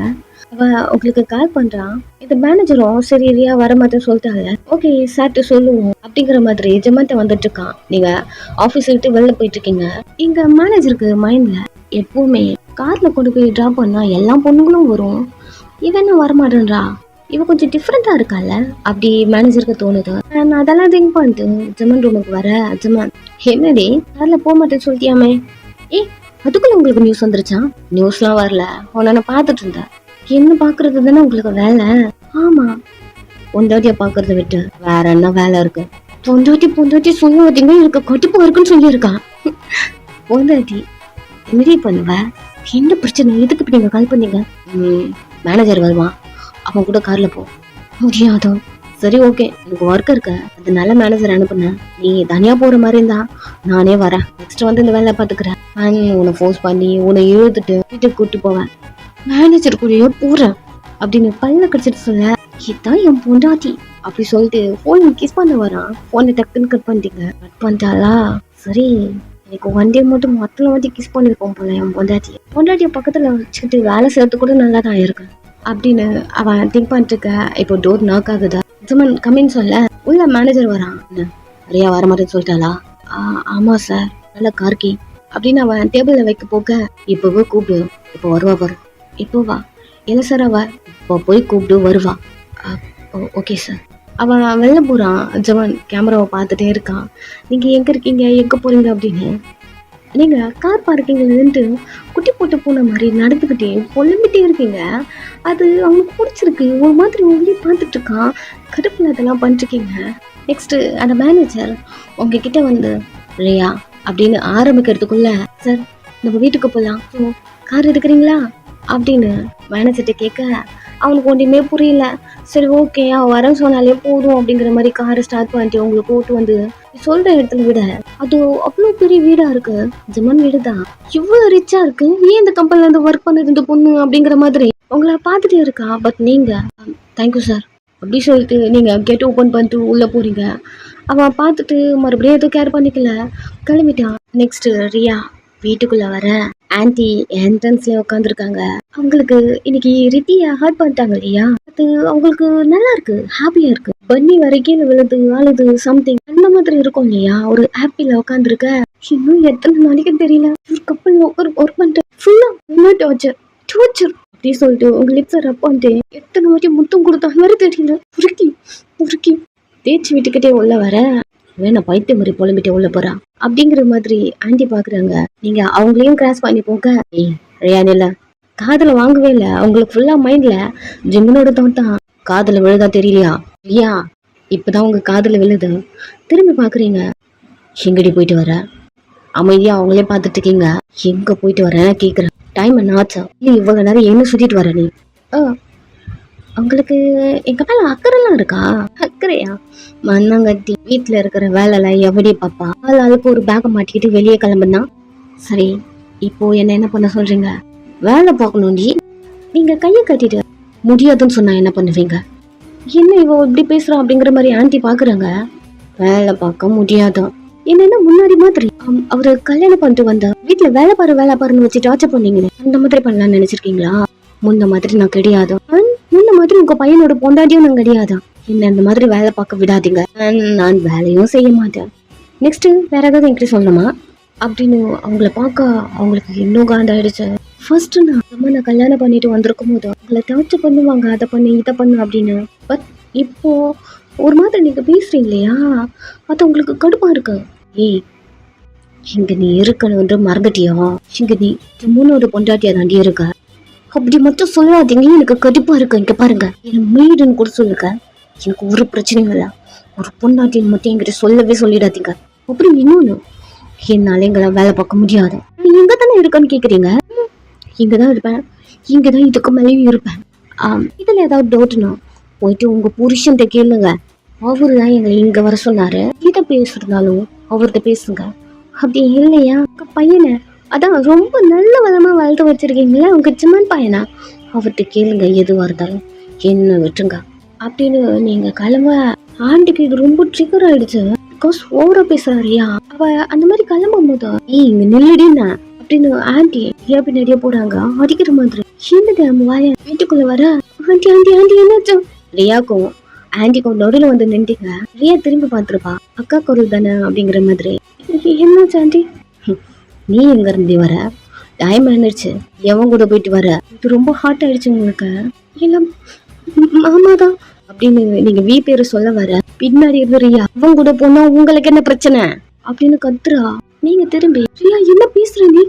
அவன் உங்களுக்கு கால் பண்ணுறான். இந்த மேனேஜரும் சரி ரியா வர மாதிரி சொல்லிட்டாங்க, ஓகே சார்ட்டு சொல்லுவோம் அப்படிங்கிற மாதிரி ஜமான்ட்ட வந்துட்டு இருக்கான். நீங்கள் ஆஃபீஸ் விட்டு வெளில போயிட்டுருக்கீங்க. இங்கே மேனேஜருக்கு மைண்டில் எப்போவுமே காரில் கொண்டு போய் ட்ராப் பண்ணால் எல்லா பொண்ணுங்களும் வரும், இவன் என்ன வரமாட்டேன்றா, இவ கொஞ்சம் டிஃப்ரெண்டா இருக்கால அப்படி மேனேஜருக்கு தோணுது. நான் அதெல்லாம் திங்க் பண்ணிட்டு ஜமான் ரூமுக்கு வர, ஜமான் என்னடி கார்ல போக மாட்டேன்னு சொல்லிட்டியாமே? அதுக்குள்ள உங்களுக்கு நியூஸ் வந்துருச்சா? நியூஸ்லாம் வரல, உன்னை நான் பார்த்துட்டு இருந்தேன். என்ன பாக்குறது தானே உங்களுக்கு வேலை? ஆமா, பொண்டாட்டிய பாக்குறத விட்டு வேற என்ன வேலை இருக்கு? பொண்டாட்டி சொல்லாதீங்க, எனக்கு கட்டுப்பா இருக்குன்னு சொல்லியிருக்கான். பொண்டாட்டி என்னடி பண்ணுவ? என்ன பிரச்சனை? எதுக்கு இப்ப நீங்க கால் பண்ணீங்க? மேனேஜர் வருவான், அவன் கூட கார்ல போ. முடியாதோ? சரி ஓகே, எனக்கு ஒர்க் இருக்கு, அதனால மேனேஜர் அனுப்புனேன், நீ தனியா போற மாதிரி இருந்தா நானே வரேன். நெக்ஸ்ட் வந்து இந்த வேலை பாத்துக்கிறேன். உன்னை ஃபோர்ஸ் பண்ணி உன்னை இழுத்துட்டு வீட்டுக்கு கூட்டு போவேன், மேனேஜர் கூடயே போறேன் அப்படின்னு பல்ல கடிச்சிட்டு சொல்ல, இதான் என் பொண்டாட்டி அப்படி சொல்லிட்டு போன் கிஸ் பண்ண வரான். போனை டக்குன்னு கட் பண்ணிட்டீங்க. கட் பண்ணிட்டாளா? சரி எனக்கு வண்டியை மட்டும் மொத்தம் வாட்டி கிஸ் பண்ணிருப்போம் போல என் பொண்டாட்டிய பக்கத்துல வச்சுக்கிட்டு வேலை செய்யறது கூட நல்லா தான் இருக்கு அப்படின்னு அவன் திங்க் பண்ணிட்டு இருக்க. இப்போ டோர் நாக் ஆகுதா? ஜமான் கம்மின்னு சொல்ல உள்ள மேனேஜர் வரான். ரியா வர மாதிரி சொல்லிட்டாளா? ஆமா சார், நல்ல கார்கி அப்படின்னு அவன் டேபிள்ல வைக்க போக, இப்பவே கூப்பிடு, இப்போ வருவா பாரு, இப்போ வா. இல்லை சார் அவ இப்போ போய் கூப்பிடு வருவா. Okay sir. அவன் வெளில போறான். ஜமான் கேமராவை பார்த்துட்டே இருக்கான். நீங்க எங்க இருக்கீங்க, எங்க போறீங்க அப்படின்னு. நீங்க கார் பார்க்கிங்ல நின்று குட்டி போட்டு போன மாதிரி நடந்துக்கிட்டே பொலம்பிட்டே இருக்கீங்க. அது அவனுக்கு பிடிச்சிருக்கு, ஒரு மாதிரி உங்களே பார்த்துட்டு இருக்கான். கடுப்புல அதெல்லாம் பண்ணிருக்கீங்க. நெக்ஸ்ட் அந்த மேனேஜர் உங்ககிட்ட வந்து ரியா அப்படின்னு ஆரம்பிக்கிறதுக்குள்ள, சார் நம்ம வீட்டுக்கு போகலாம், ஸோ கார் எடுக்கிறீங்களா அப்படின்னு மேனேஜர்கிட்ட கேட்க, அவனுக்கு ஒன்றுமே புரியல. சரி ஓகே அவன் வர சொன்னாலே போதும் அப்படிங்கிற மாதிரி காரை ஸ்டார்ட் பண்ணிட்டு உங்களை கூட்டு வந்து சொல்ற இடத்துல விட, அது அவ்வளோ பெரிய வீடா இருக்கு. ஜமான் வீடு தான், இவ்வளவு ரிச்சா இருக்கு, ஏன் இந்த கம்பெனில இருந்து ஒர்க் பண்ணது இந்த பொண்ணு அப்படிங்கிற மாதிரி உங்களை பார்த்துட்டே இருக்கா. பட் நீங்க தேங்க்யூ சார் அப்படி சொல்லிட்டு நீங்க கேட் ஓப்பன் பண்ணிட்டு உள்ள போறீங்க. அவன் பார்த்துட்டு மறுபடியும் எதுவும் கேர் பண்ணிக்கல, கிளம்பிட்டான். நெக்ஸ்ட் ரியா வீட்டுக்குள்ள வர, ஆன்டி என்ட்ரன்ஸ்ல உட்காந்துருக்காங்க. அவங்களுக்கு இன்னைக்கு ரித்தியா ஹர்ட் பண்ணிட்டாங்க இல்லையா, அது அவங்களுக்கு நல்லா இருக்கு, ஹாப்பியா இருக்கு. பன்னி வரைக்கும் விழுது அழுது சம்திங் அந்த மாதிரி இருக்கும் இல்லையா, ஒரு ஹாப்பில உட்காந்துருக்க. இன்னும் எத்தனை நாளைக்கு தெரியல ஒரு கப்பல் ஒர்க் பண்ணிட்டு ஃபுல்லா டார்ச்சர் அப்படி சொல்லிட்டு உங்க லிப்ஸை ரப் பண்ணிட்டு எத்தனை வாட்டி முத்தம் கொடுத்தா மாதிரி தெரியல, உருக்கி தேய்ச்சி வீட்டுக்கிட்டே உள்ள வர, வேணா பைத்திய மாதிரி புலம்பிட்டே உள்ள போறா அப்படிங்கிற மாதிரி ஆண்டி பாக்குறாங்க. நீங்க அவங்களையும் கிராஸ் பண்ணி போக, ரியான் இல்ல காதல வாங்கவே இல்லை, அவங்களுக்கு ஃபுல்லா மைண்ட்ல ஜிம்மனோட தான் காதல விழுதா தெரியலையா? ரியா இப்பதான் உங்க காதல விழுது, திரும்பி பாக்குறீங்க. எங்கடி போயிட்டு வர? அமைதியா அவங்களே பார்த்துட்டு இருக்கீங்க. எங்க போயிட்டு வரேன் கேக்குறேன், டைம் என்ன ஆச்சா? இவ்வளவு நேரம் என்ன சுத்திட்டு வர நீ? உங்களுக்கு எங்க மேல அக்கறைலாம் இருக்கா? அக்கறையா? மண்ணாங்கட்டி வீட்டுல இருக்கிற வேலைலாம் எப்படி பாப்பா? ஆளுக்கு ஒரு பேக்கை மாட்டிக்கிட்டு வெளியே கிளம்புனா சரி. இப்போ என்ன பண்ண சொல்றீங்க? வேலை பார்க்கணும்டி. நீங்க கையை கட்டிட்டு முடியாதுன்னு சொன்னா என்ன பண்ணுவீங்க? என்ன இவ இப்படி பேசுறான் அப்படிங்கிற மாதிரி ஆண்டி பாக்குறாங்க. வேலை பார்க்க முடியாதான் என்னன்னா முன்னாடி மாதிரி அவரு கல்யாணம் பண்ணிட்டு வந்த வீட்டுல வேலை பாருன்னு வச்சு டார்ச்சர் பண்ணீங்க, அந்த மாதிரி பண்ணலாம்னு நினைச்சிருக்கீங்களா? முன்ன மாதிரி நான் கிடையாது, முன்ன மாதிரி உங்க பையனோட பொண்டாட்டியும் நான் கிடையாது. என்ன அந்த மாதிரி வேலை பார்க்க விடாதீங்க, நான் வேலையும் செய்ய மாட்டேன். நெக்ஸ்ட் வேற ஏதாவது இன்க்ரீஸ் சொல்லணுமா அப்படின்னு அவங்கள பார்க்க அவங்களுக்கு இன்னும் காண்டாயிடுச்சு. ஃபர்ஸ்ட் நான் கல்யாணம் பண்ணிட்டு வந்திருக்கும் போது அவங்கள டார்ச்சர் பண்ணுவாங்க, அதை பண்ணு இதை பண்ணு அப்படின்னு. பட் இப்போ ஒரு மாதிரி நீங்க பேசுறீங்க இல்லையா, அது உங்களுக்கு கடுப்பா இருக்கு. ஏய், இங்க நீ இருக்கணும்ன்ற மறந்துட்டியா? இங்க நீ முன்னோட பொண்டாட்டியா தாண்டி இருக்க. அப்படி மட்டும் சொல்லாதீங்க, எனக்கு கடுப்பா இருக்கு. இங்க பாருங்க, என்ன மீடுன்னு கூட சொல்லுங்க, எனக்கு ஒரு பிரச்சனையும் இல்லை. ஒரு பொண்டாட்டின்னு மட்டும் என்கிட்ட சொல்லவே சொல்லிடாதீங்க. அப்படி இன்னொன்னு, என்னால எங்கெல்லாம் வேலை பார்க்க முடியாது. நீ இங்க தானே இருக்கன்னு கேக்குறீங்க. இங்கதான் இருப்பேன், இங்கதான் இதுக்கு மேலேயும் இருப்பேன். இதுல ஏதாவது டவுட்னா போயிட்டு உங்க புருஷன்ட்ட கேளுங்க, அவரு தான் எங்களை இங்க வர சொன்னாரு. இதை பேசுறதாலும் அவர்கிட்ட பேசுங்க. அப்படி இல்லையா உங்க பையனை அதான் ரொம்ப நல்ல வளமா வளர்த்து வச்சிருக்கீங்களா உங்க சிம்மன் பையனா, அவர்கிட்ட கேளுங்க. எதுவா இருந்தாலும் என்ன விட்டுருங்க அப்படின்னு நீங்க கிளம்ப. ஆண்டிக்கு இது ரொம்ப ட்ரிகர் ஆயிடுச்சு. பிகாஸ் ஓவரா பேசுறாரியா. அவ அந்த மாதிரி கிளம்பும் போது இங்க நில்லுடினா அப்படின்னு ஆண்டி ஏன் பின்னாடியே போறாங்க அடிக்கிற மாதிரி. என்னது நம்ம வாய வீட்டுக்குள்ள வர, ஆண்டி ஆண்டி ஆண்டி என்னாச்சு? ரியாக்கும் ஆண்டிக்கும் நடுவில் வந்து நின்றுங்க. ரியா திரும்பி பார்த்துருப்பா, அக்கா குரல் தானே அப்படிங்கிற மாதிரி. என்னாச்சு ஆண்டி? நீ எங்க இருந்து வர? டைம் ஆயிடுச்சு, எவன் கூட போயிட்டு வர? இது ரொம்ப ஹாட் ஆயிடுச்சு உங்களுக்கு. இல்ல மாமாதான் அப்படின்னு நீங்க வீ பேரு சொல்ல வர, பின்னாடி இருந்து ரியா அவன் கூட போனா உங்களுக்கு என்ன பிரச்சனை அப்படின்னு கத்துறா. நீங்க திரும்பி ரியா என்ன பேசுற நீ?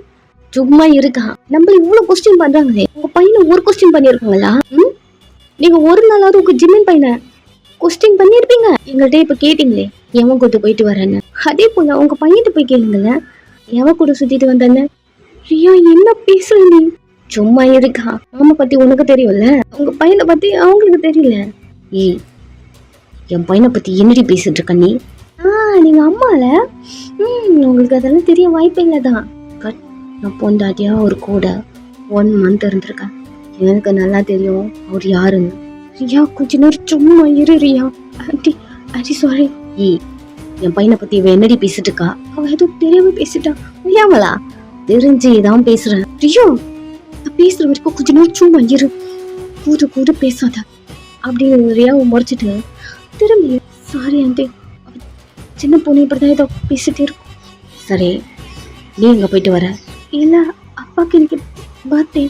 சும்மா இருக்கா, நம்மள இவ்வளவு கொஸ்டின் பண்றாங்களே, உங்க பையனை ஒரு கொஸ்டின் பண்ணிருக்காங்களா? நீங்க ஒரு நாளாவது உங்க ஜிம்மன் பையனை கொஸ்டின் பண்ணிருப்பீங்க. எங்கள்கிட்ட இப்ப கேட்டீங்களே எவன் கூட போயிட்டு வரேன்னு, அதே போல உங்க பையன்கிட்ட போய் கேளுங்கல்ல, எவன் கூட சுத்திட்டு வந்தானே. ரியா என்ன பேசுற நீ? சும்மா இருக்கா, மாமா பத்தி உனக்கு தெரியும்ல, உங்க பையனை பத்தி அவங்களுக்கு தெரியல. ஏய், என் பையனை பத்தி என்னடி பேசிட்டு இருக்க நீ? நீங்க அம்மால உங்களுக்கு அதெல்லாம் தெரிய வாய்ப்பே இல்லதான். பட் நான் பொண்டாட்டியா ஒரு கூட 1 month இருந்திருக்கேன், எனக்கு நல்லா தெரியும் அவர் யாருன்னு. ரியா கொஞ்ச நேரம் சும்மா இரு ரியா. Aunty aunty sorry. ஏய், என் பையனை பத்தி இவ என்னடி பேசிட்டு இருக்கா? அவ எதுவும் தெரியாம பேசிட்டா. தெரியாமலா? தெரிஞ்சுதான் பேசுறேன். ரியா, நான் பேசுற வரைக்கும் கொஞ்ச நேரம் சும்மா இரு, கூடு கூடு பேசாத அப்படின்னு ரியாவை முறைச்சிட்டு திரும்பி சாரி ஆண்டி, சின்ன பொண்ணு இப்படிதான் ஏதோ பேசிட்டே இருக்கும். சரி, நீ எங்க போயிட்டு வர? இல்ல அப்பாக்கு இன்னைக்கு பர்த்டே,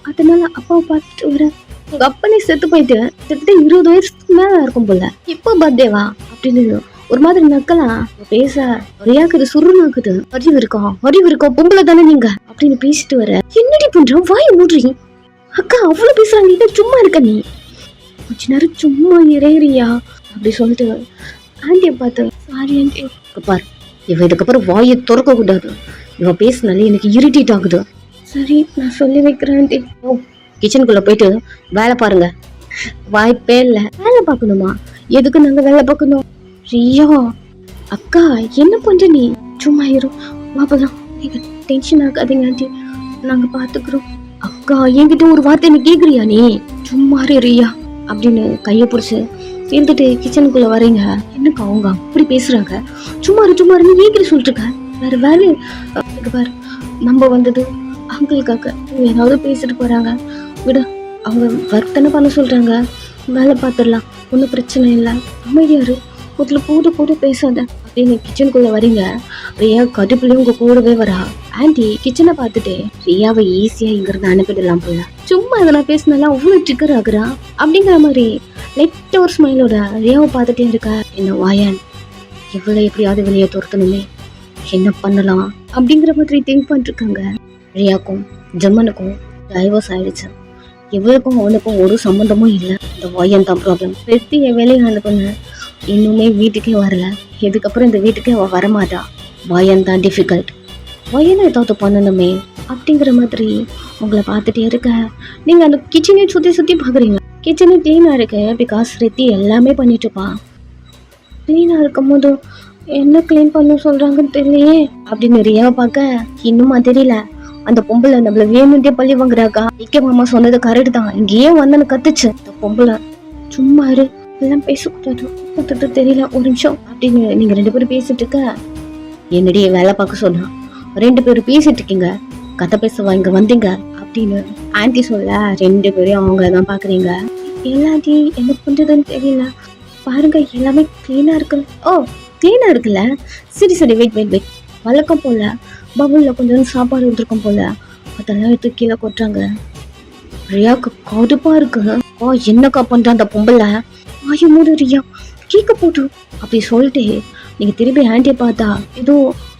அதனால அப்பாவை பார்த்துட்டு வர. உங்க அப்பனே செத்து போயிட்டு கிட்டத்தட்ட 20 வயசுக்கு மேல இருக்கும் போல, இப்போ பர்த்டேவா அப்படின்னு ஒரு மாதிரி நக்கலாம் பேச. ரியாக்கு இது சுருனாக்குது. அறிவு இருக்கா பொம்பளை தானே நீங்க அப்படின்னு பேசிட்டு வர. என்னடி பண்ற? வாய் மூடுறீ. அக்கா அவ்வளவு பேசுறாங்க, சும்மா இருக்க நீ, கொஞ்ச நேரம் சும்மா இறையா அப்படி சொல்லிட்டு ஆண்டியை பார்த்து சாரி ஆண்டி. பாரு, இவ இதுக்கப்புறம் வாயை திறக்க கூடாது, இவ பேசினாலே எனக்கு இரிட்டேட் ஆகுது. சரி, நான் சொல்லி வைக்கிறேன் ஆண்டி. ஓ, கிச்சனுக்குள்ள போயிட்டு வேலை பாருங்க. வாய்ப்பே இல்லை. வேலை பார்க்கணுமா? எதுக்கு நாங்க வேலை பார்க்கணும்? ரியா அக்கா என்ன பண்ற நீ? சும்மா இரு, வாப்பதான். நீங்க டென்ஷன் ஆகாதீங்க ஆண்டி, நாங்க பாத்துக்கிறோம். அக்கா என்கிட்ட ஒரு வார்த்தை என்ன கேக்குறியா நீ? சும்மா ரியா அப்படின்னு கைய பிடிச்சு இழுத்துட்டு கிச்சனுக்குள்ள வரீங்க. என்னக்கா அவங்க அப்படி பேசுறாங்க? சும்மா இரு நீங்கிற சொல்லிட்டு இருக்க, வேற வேலை பாரு. நம்ம வந்தது அங்கிளுக்காக ஏதாவது பேசிட்டு போறாங்க, விடு. அவங்க ஒர்க் தானே பண்ண சொல்றாங்க, வேலை பார்த்துடலாம், ஒன்றும் பிரச்சனை இல்லை, அமைதியாரு, முதல்ல கூட பேசாத அப்படின்னு கிச்சனுக்குள்ள வரீங்க. ரியா கடுப்புலயும் உங்க கூடவே வரா. ஆண்டி கிச்சனை பார்த்துட்டு ரியாவை ஈஸியா இங்கிருந்து அனுப்பிடலாம் போல, சும்மா எதனா பேசினாலாம் அவ்வளவு ட்ரிகர் ஆகுறா அப்படிங்கிற மாதிரி லைட்டா ஒரு ஸ்மைலோட ரியாவை பார்த்துட்டே இருக்கா. என்ன வாயான், இவ்வளவு எப்படியாவது வெளியே துரத்தணுமே, என்ன பண்ணலாம் அப்படிங்கிற மாதிரி திங்க் பண்ணிட்டு இருக்காங்க. ரியாக்கும் ஜம்மனுக்கும் டைவர்ஸ் ஆயிடுச்சு. இவளுக்கும் அவனுக்கும் ஒரு சம்மந்தமும் இல்லை. இந்த வாயன் தான் ப்ராப்ளம். வெத்திய வேலையை அனுப்புங்க, இன்னுமே வீட்டுக்கே வரல. இதுக்கப்புறம் இந்த வீட்டுக்கே அவ வரமாட்டா. வாயன் தான் டிஃபிகல்ட். வாயனை ஏதாவது பண்ணணுமே அப்படிங்கிற மாதிரி உங்களை பார்த்துட்டே இருக்க. நீங்க அந்த கிச்சனே சுத்தி பாக்குறீங்க. கிச்சனே கிளீனா இருக்கு, பிகாஸ் ரெத்தி எல்லாமே பண்ணிட்டு இருப்பா. கிளீனா இருக்கும் போது என்ன கிளீன் பண்ண சொல்றாங்கன்னு தெரியலையே அப்படின்னு ரியாவை பார்க்க. இன்னுமா தெரியல, அந்த பொம்பளை நம்மள வேணுட்டே பள்ளி வாங்குறாக்கா. இக்க மாமா சொன்னது கரெக்ட் தான், இங்கேயே வந்தனு கத்துச்சு அந்த பொம்பளை. சும்மா இரு, எல்லாம் பேசக்கூடாது, தெரியல ஒரு நிமிஷம் அப்படின்னு நீங்க 2 பேரும் பேசிட்டு இருக்க. என்னடி வேலை பார்க்க சொன்னா, 2 பேரும் பேசிட்டு இருக்கீங்க, கதை பேசவா இங்க வந்தீங்க அப்படின்னு ஆன்டி சொல்ல 2 பேரையும் அவங்கதான் பாக்குறீங்க. எல்லாத்தையும் என்ன பண்றதுன்னு தெரியல, பாருங்க எல்லாமே க்ளீனாக இருக்கு. ஓ, க்ளீனாக இருக்குல்ல. சரி சரி, வெயிட். வழக்கம் போல் பவுலில் கொஞ்சம் சாப்பாடு வந்துருக்கும் போல் அதெல்லாம் எடுத்து கீழே கொட்டுறாங்க. ரியாவுக்கு கடுப்பாக இருக்கு. ஓ, என்னக்கா பண்ணுற அந்த பொம்பளை? ஆயு மூடு ரியா, கேட்க போட்டு அப்படி சொல்லிட்டு நீங்கள் திரும்பி ஆண்டியை பார்த்தா ஏதோ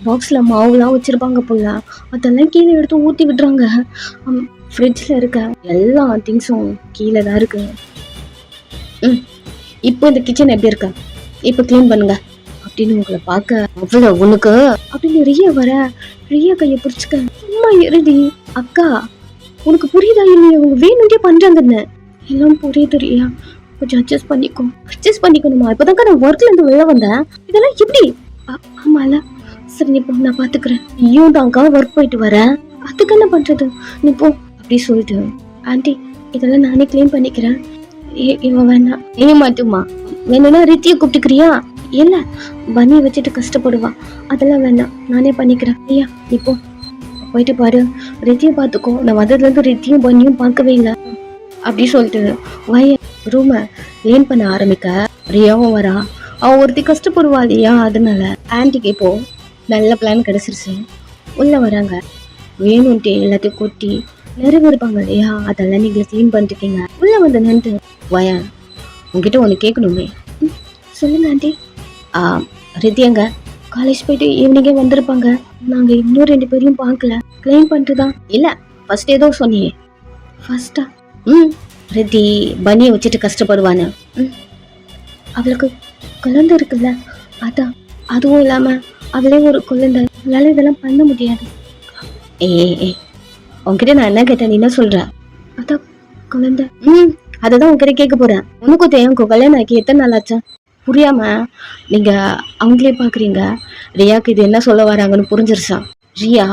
பாக்ஸில் மாவுலாம் வச்சுருப்பாங்க போல, அதெல்லாம் கீழே எடுத்து ஊற்றி விடுறாங்க. ஃப்ரிட்ஜில் இருக்க எல்லா திங்ஸும் கீழே தான் இருக்கு. இப்போ இந்த கிச்சன் எப்படி இருக்கா, இப்போ க்ளீன் பண்ணுங்க அப்படின்னு உங்களை பார்க்க அவ்வளோ உனக்கு அப்படின்னு ரியா வர. ரியா கையை பிடிச்சிக்க, சும்மா இருடி அக்கா, உனக்கு புரியுதா இல்லையா, அவங்க வேணும்ட்டே பண்றாங்கன்னு. எல்லாம் புரியுது ரியா, கொஞ்சம் அட்ஜஸ்ட் பண்ணிக்கணுமா? இப்போதாங்க நான் ஒர்க்ல இருந்து வெளில வந்தேன், இதெல்லாம் எப்படி? ஆமால, சரி நீ போ, நான் பாத்துக்கிறேன். நீயும் தான்க்கா ஒர்க் போயிட்டு வர, அதுக்கு என்ன பண்றது, நீ போ அப்படி சொல்லிட்டு, ஆண்டி இதெல்லாம் நானே கிளீன் பண்ணிக்கிறேன். இவன் வேணாம். மாட்டுமா, வேணும்னா ரித்தியை கூப்பிட்டுக்கிறியா? இல்ல, பனியை வச்சுட்டு கஷ்டப்படுவா, அதெல்லாம் வேணாம், நானே பண்ணிக்கிறேன். ஐயா நீ போ, போயிட்டு பாரு, ரித்தியை பார்த்துக்கோ. நான் வந்ததுலேருந்து ரித்தியும் பனியும் பார்க்கவே இல்லை அப்படி சொல்லிட்டு வய ரூமை க்ளீன் பண்ண ஆரம்பிக்க ரியாவும் வரா. அவன் ஒருத்தி கஷ்டப்படுவா இல்லையா, அதனால ஆன்டிக்கு இப்போ நல்ல பிளான் கிடைச்சிருச்சு. உள்ள வராங்க, வேணும்ட்டு எல்லாத்தையும் கொட்டி நிறைவேறுப்பாங்க இல்லையா, அதெல்லாம் நீங்க க்ளீன் பண்ணிருக்கீங்க. உள்ள வந்து நின்று வயன், உங்ககிட்ட ஒன்று கேட்கணுமே. சொல்லுங்க ஆண்டி. ரித்தியங்க காலேஜ் போயிட்டு ஈவினிங்கே வந்திருப்பாங்க, நாங்கள் இன்னும் 2 பேரையும் பார்க்கல. க்ளீன் பண்ணிட்டு தான். இல்லை, ஃபர்ஸ்ட் ஏதோ சொன்னியே. ஃபர்ஸ்டா? ரித்தி பனியை வச்சுட்டு கஷ்டப்படுவான்னு. அவளுக்கு குழந்தை இருக்குல்ல, அதான். அதுவும் இல்லாமல் அவளே ஒரு குழந்தை, அவளால் இதெல்லாம் பண்ண முடியாது. ஏ உன்கிட்ட நான் என்ன கேட்டேன், நீ என்ன சொல்ற? அதான் குழந்தை. அதை தான் உங்ககிட்ட கேட்க போறேன். உனக்கும் தேவனுக்கும் கல்யாணம் ஆக்கி எத்தனை நாள் ஆச்சா? புரியாம நீங்க அவங்களே பாக்குறீங்க. ரியாக்கு இது என்ன சொல்ல வராங்கன்னு புரிஞ்சிருச்சா? ரியா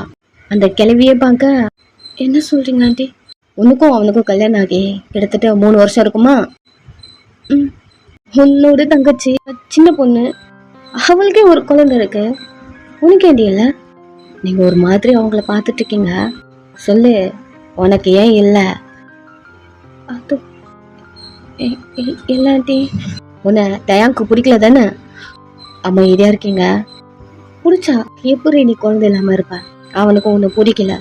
அந்த கிளவியே பார்க்க. என்ன சொல்றீங்க ஆண்டி? உனக்கும் அவனுக்கும் கல்யாணம் ஆகி கிட்டத்தட்ட 3 வருஷம் இருக்குமா? உன்னோட தங்கச்சி சின்ன பொண்ணு, அவளுக்கே ஒரு குழந்தை இருக்கு, உனக்கு ஏண்டி இல்லை? நீங்க ஒரு மாதிரி அவங்கள பார்த்துட்டு இருக்கீங்க. சொல்லு, உனக்கு ஏன் இல்லை? அது இல்லை ஆண்டி. உன்னை தயாக்கு பிடிக்கல தானே? அம்மா இதையா இருக்கீங்க. பிடிச்சா எப்படி நீ குழந்தை இல்லாம இருப்ப? அவனுக்கும் ஒண்ணு பிடிக்கல.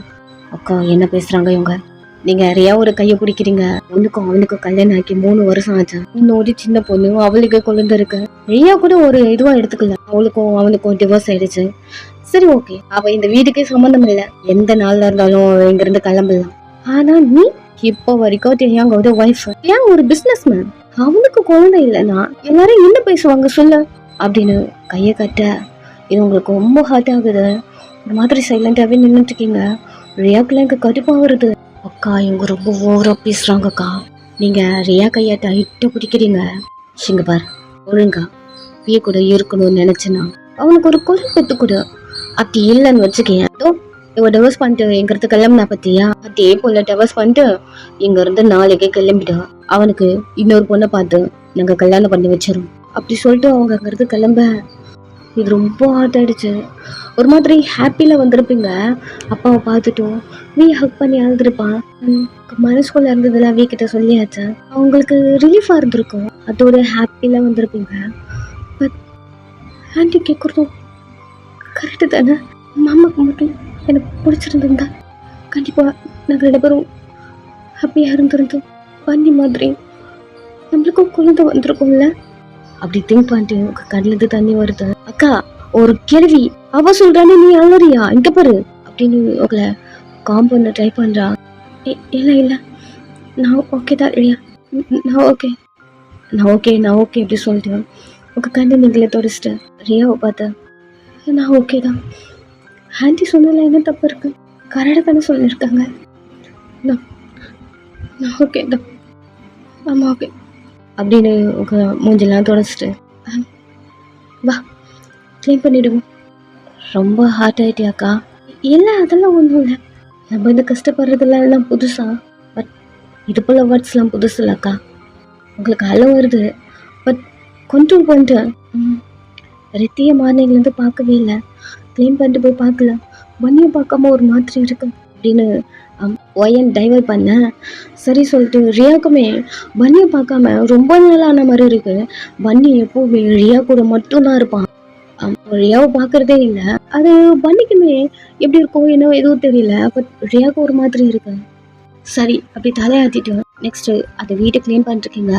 அக்கா என்ன பேசுறாங்க இவங்க? நீங்க ரியா ஒரு கையை பிடிக்கிறீங்க. உனக்கும் அவனுக்கும் கல்யாணம் ஆக்கி 3 வருஷம் ஆச்சா? இன்னொரு சின்ன பொண்ணு, அவளுக்கு குழந்தை இருக்கு. ரியா கூட ஒரு இதுவா எடுத்துக்கல, அவளுக்கும் அவனுக்கும் டிவோர்ஸ் ஆயிடுச்சு. சரி ஓகே, அவ இந்த வீட்டுக்கே சம்பந்தம் இல்லை, எந்த நாள்ல இருந்தாலும் இங்க இருந்து கிளம்பலாம். ஆனா நீ இப்போ வரைக்கும் தியாங்கோட ஒய்ஃப், தியாங் ஒரு பிசினஸ் மேன், அவனுக்கு குழந்தை இல்லைன்னா எல்லாரும் என்ன பேசுவாங்க சொல்லு அப்படின்னு கையை கட்ட. இது உங்களுக்கு ரொம்ப ஹார்ட் ஆகுது. ஒரு மாதிரி சைலண்டாவே நின்றுட்டு இருக்கீங்க. ரியாக்குலாம் எனக்கு கடுப்பா வருது. அக்கா இவங்க ரொம்ப ஓவரா பேசுறாங்கக்கா. நீங்க ரியா கையை டைட்டா பிடிக்கிறீங்க. இங்க பாரு, ஒழுங்கா பிய கூட இருக்கணும்னு நினைச்சேன்னா அவனுக்கு ஒரு குழந்தை பெத்து கொடு. அப்படி இல்லைன்னு வச்சுக்கேன், இவ டிவோர்ஸ் பண்ணிட்டு எங்க இருந்து கிளம்புனா பத்தியா, அதே போல டிவோர்ஸ் பண்ணிட்டு இங்க இருந்து நாளைக்கே கிளம்பிட்டா. அவனுக்கு இன்னொரு பொண்ணை பார்த்து நாங்க கல்யாணம் பண்ணி வச்சிரும் அப்படி சொல்லிட்டு அவங்க அங்க இருந்து கிளம்ப. இது ரொம்ப ஹார்ட் ஆயிடுச்சு. ஒரு மாதிரி ஹாப்பில வந்திருப்பீங்க. அப்பாவை பார்த்துட்டோம், நீ ஹக் பண்ணி அழுதுருப்பான். மனசுக்குள்ள இருந்ததெல்லாம் வீக்கிட்ட சொல்லியாச்சு, அவங்களுக்கு ரிலீஃபா இருந்திருக்கும். அதோட ஹாப்பில வந்திருப்பீங்க. பட் ஆண்டி கேட்குறதும் கரெக்டு தானே? மாமாக்கு மட்டும் எனக்கு பிடிச்சிருந்திருந்தா கண்டிப்பா நாங்கள் 2 பேரும் ஹாப்பியா இருந்திருந்தோம். பண்ணி மாதிரி நம்மளுக்கும் குழந்தை வந்திருக்கும்ல அப்படி திங்க் பண்ணிட்டு உங்க கண்ணுல இருந்து தண்ணி வருது. அக்கா ஒரு கேள்வி, அவ சொல்றானே நீ அலறியா, இங்க பாரு அப்படின்னு உங்களை காம் பண்ண ட்ரை பண்றா. இல்ல நான் ஓகே தான் இல்லையா, நான் ஓகே அப்படி சொல்லிட்டு உங்க கண்ணு நீங்களே தொடச்சிட்டு ரியாவை பார்த்தேன். நான் ஓகே தான். ஆண்டி சொன்னதுல என்ன தப்பு இருக்கு? கரெக்டாக தானே சொல்லியிருக்காங்க. நான் ஓகே தான். ஆமாம் ஓகே அப்படின்னு உங்க மூஞ்செல்லாம் தொடச்சிட்டு வா க்ளீன் பண்ணிவிடுவோம். ரொம்ப ஹார்ட் ஆகிட்டியாக்கா? இல்லை அதெல்லாம் ஒன்றும் இல்லை, நம்ம இந்த கஷ்டப்படுறதுலாம் எல்லாம் புதுசா. பட் இது போல் வேர்ட்ஸ்லாம் புதுசு இல்லைக்கா. உங்களுக்கு அழ வருது, பட் கொஞ்சம் பண்ணிட்டு ரித்தியை மார்னிங்லேருந்து பார்க்கவே இல்லை, க்ளீன் பண்ணிட்டு போய் பார்க்கல, மண்ணியை பார்க்காம ஒரு மாதிரி இருக்கு அப்படின்னு ஒயன் டைவர்ட் பண்ண. சரி சொல்லிட்டு ரியாக்குமே பன்னியை பார்க்காம ரொம்ப நாளான மாதிரி இருக்கு. பன்னி எப்பவுமே ரியா கூட மட்டும்தான் இருப்பான். ரியாவை பார்க்கறதே இல்லை. அது பன்னிக்குமே எப்படி இருக்கும் என்ன எதுவும் தெரியல. பட் ரியாவுக்கு ஒரு மாதிரி இருக்கு. சரி அப்படி தலையாட்டிட்டு நெக்ஸ்ட் அதை வீட்டை கிளீன் பண்ணிருக்கீங்க.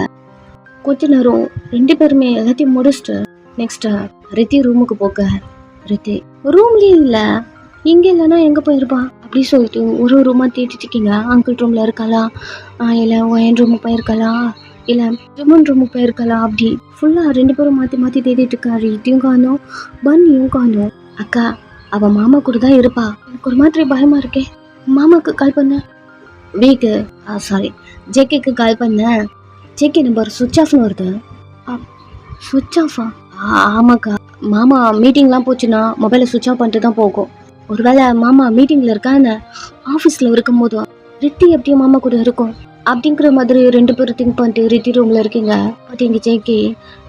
கொஞ்ச நேரம் 2 பேருமே எல்லாத்தையும் முடிச்சுட்டு நெக்ஸ்ட் ரித்தி ரூமுக்கு போக. ரித்தி ரூம்லயே இல்ல, இங்க இல்லைன்னா எங்க போயிருப்பா அப்படி சொல்லிட்டு ஒரு ரூமா தேடிட்டு இருக்கீங்க. அங்கிள் ரூம்ல இருக்காளா, இல்ல ஒயன் ரூமுக்கு போயிருக்காளா, இல்ல ஜுமன் ரூமுக்கு போயிருக்காளா, அப்படி ஃபுல்லா 2 பேரும் மாத்தி மாத்தி தேடிட்டு இருக்கா. ரித்தியும் காணோம், பன்னியும் காணோம். அக்கா அவ மாமா கூட தான் இருப்பா. எனக்கு ஒரு மாதிரி பயமா இருக்கே. மாமாக்கு கால் பண்ண. வீக்கு சாரி ஜேகேக்கு கால் பண்ண. ஜேகே நம்பர் சுவிட்ச் ஆஃப்னு வருது. சுவிட்ச் ஆஃபா? ஆமாக்கா, மாமா மீட்டிங்லாம் போச்சுன்னா மொபைலை சுவிட்ச் ஆஃப் பண்ணிட்டு தான் போகும். ஒருவேளை மாமா மீட்டிங்கில் இருக்கான்னு ஆஃபீஸில் இருக்கும் போது ரித்தி எப்படியும் மாமா கூட இருக்கும் அப்படிங்கிற மாதிரி 2 பேரும் திங்க் பண்ணிட்டு ரித்தி ரூமில் இருக்கீங்க. பட் இங்கே ஜேகே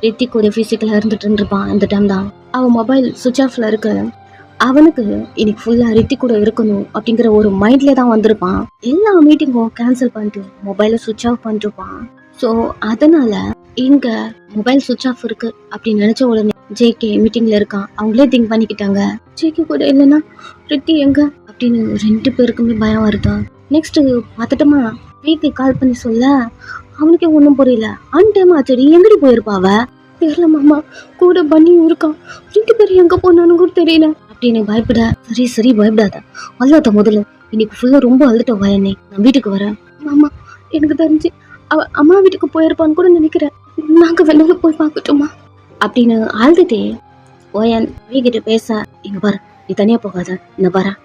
ரித்தி கூட ஃபிசிக்கலாக இருந்துட்டு இருப்பான். அந்த டைம் தான் அவன் மொபைல் சுவிட்ச் ஆஃபில் இருக்கு. அவனுக்கு இன்னைக்கு ஃபுல்லாக ரித்தி கூட இருக்கணும் அப்படிங்கிற ஒரு மைண்ட்ல தான் வந்திருப்பான். எல்லா மீட்டிங்கும் கேன்சல் பண்ணிட்டு மொபைலை சுவிட்ச் ஆஃப் பண்ணிருப்பான். ஸோ அதனால இங்க மொபைல் சுவிட்ச் ஆஃப் இருக்கு அப்படின்னு நினைச்ச உடனே ஜேகே மீட்டிங்ல இருக்கான். அவங்களே திங்க் பண்ணிக்கிட்டாங்க ஜேகே கூட இல்லைன்னா ரித்தி எங்க அப்படின்னு 2 பேருக்குமே பயம் வருதா. நெக்ஸ்ட் பார்த்துட்டோமா வீக்கு கால் பண்ணி சொல்ல அவனுக்கே ஒன்றும் புரியல. அன் டைம் ஆச்சடி எங்கடி போயிருப்பாவ தெரியல மாமா, கூட பண்ணியும் இருக்கான். 2 பேரும் எங்க போனான்னு கூட தெரியல அப்படின்னு பயப்பட. சரி சரி பயப்படாத, அல்லாத முதல்ல இன்னைக்கு ஃபுல்லா ரொம்ப அழுதுட்ட வயனே. நான் வீட்டுக்கு வரேன் மாமா. எனக்கு தெரிஞ்சு அவ அம்மா வீட்டுக்கு போயிருப்பான்னு கூட நினைக்கிறேன். நாங்க வெளில போய் பார்க்கட்டுமா அப்படின்னு அழுதுட்டே ஓயன் வீக்கிட்ட பேச. இங்க பாரு, நீ தனியா போகாத, நான் வரேன்.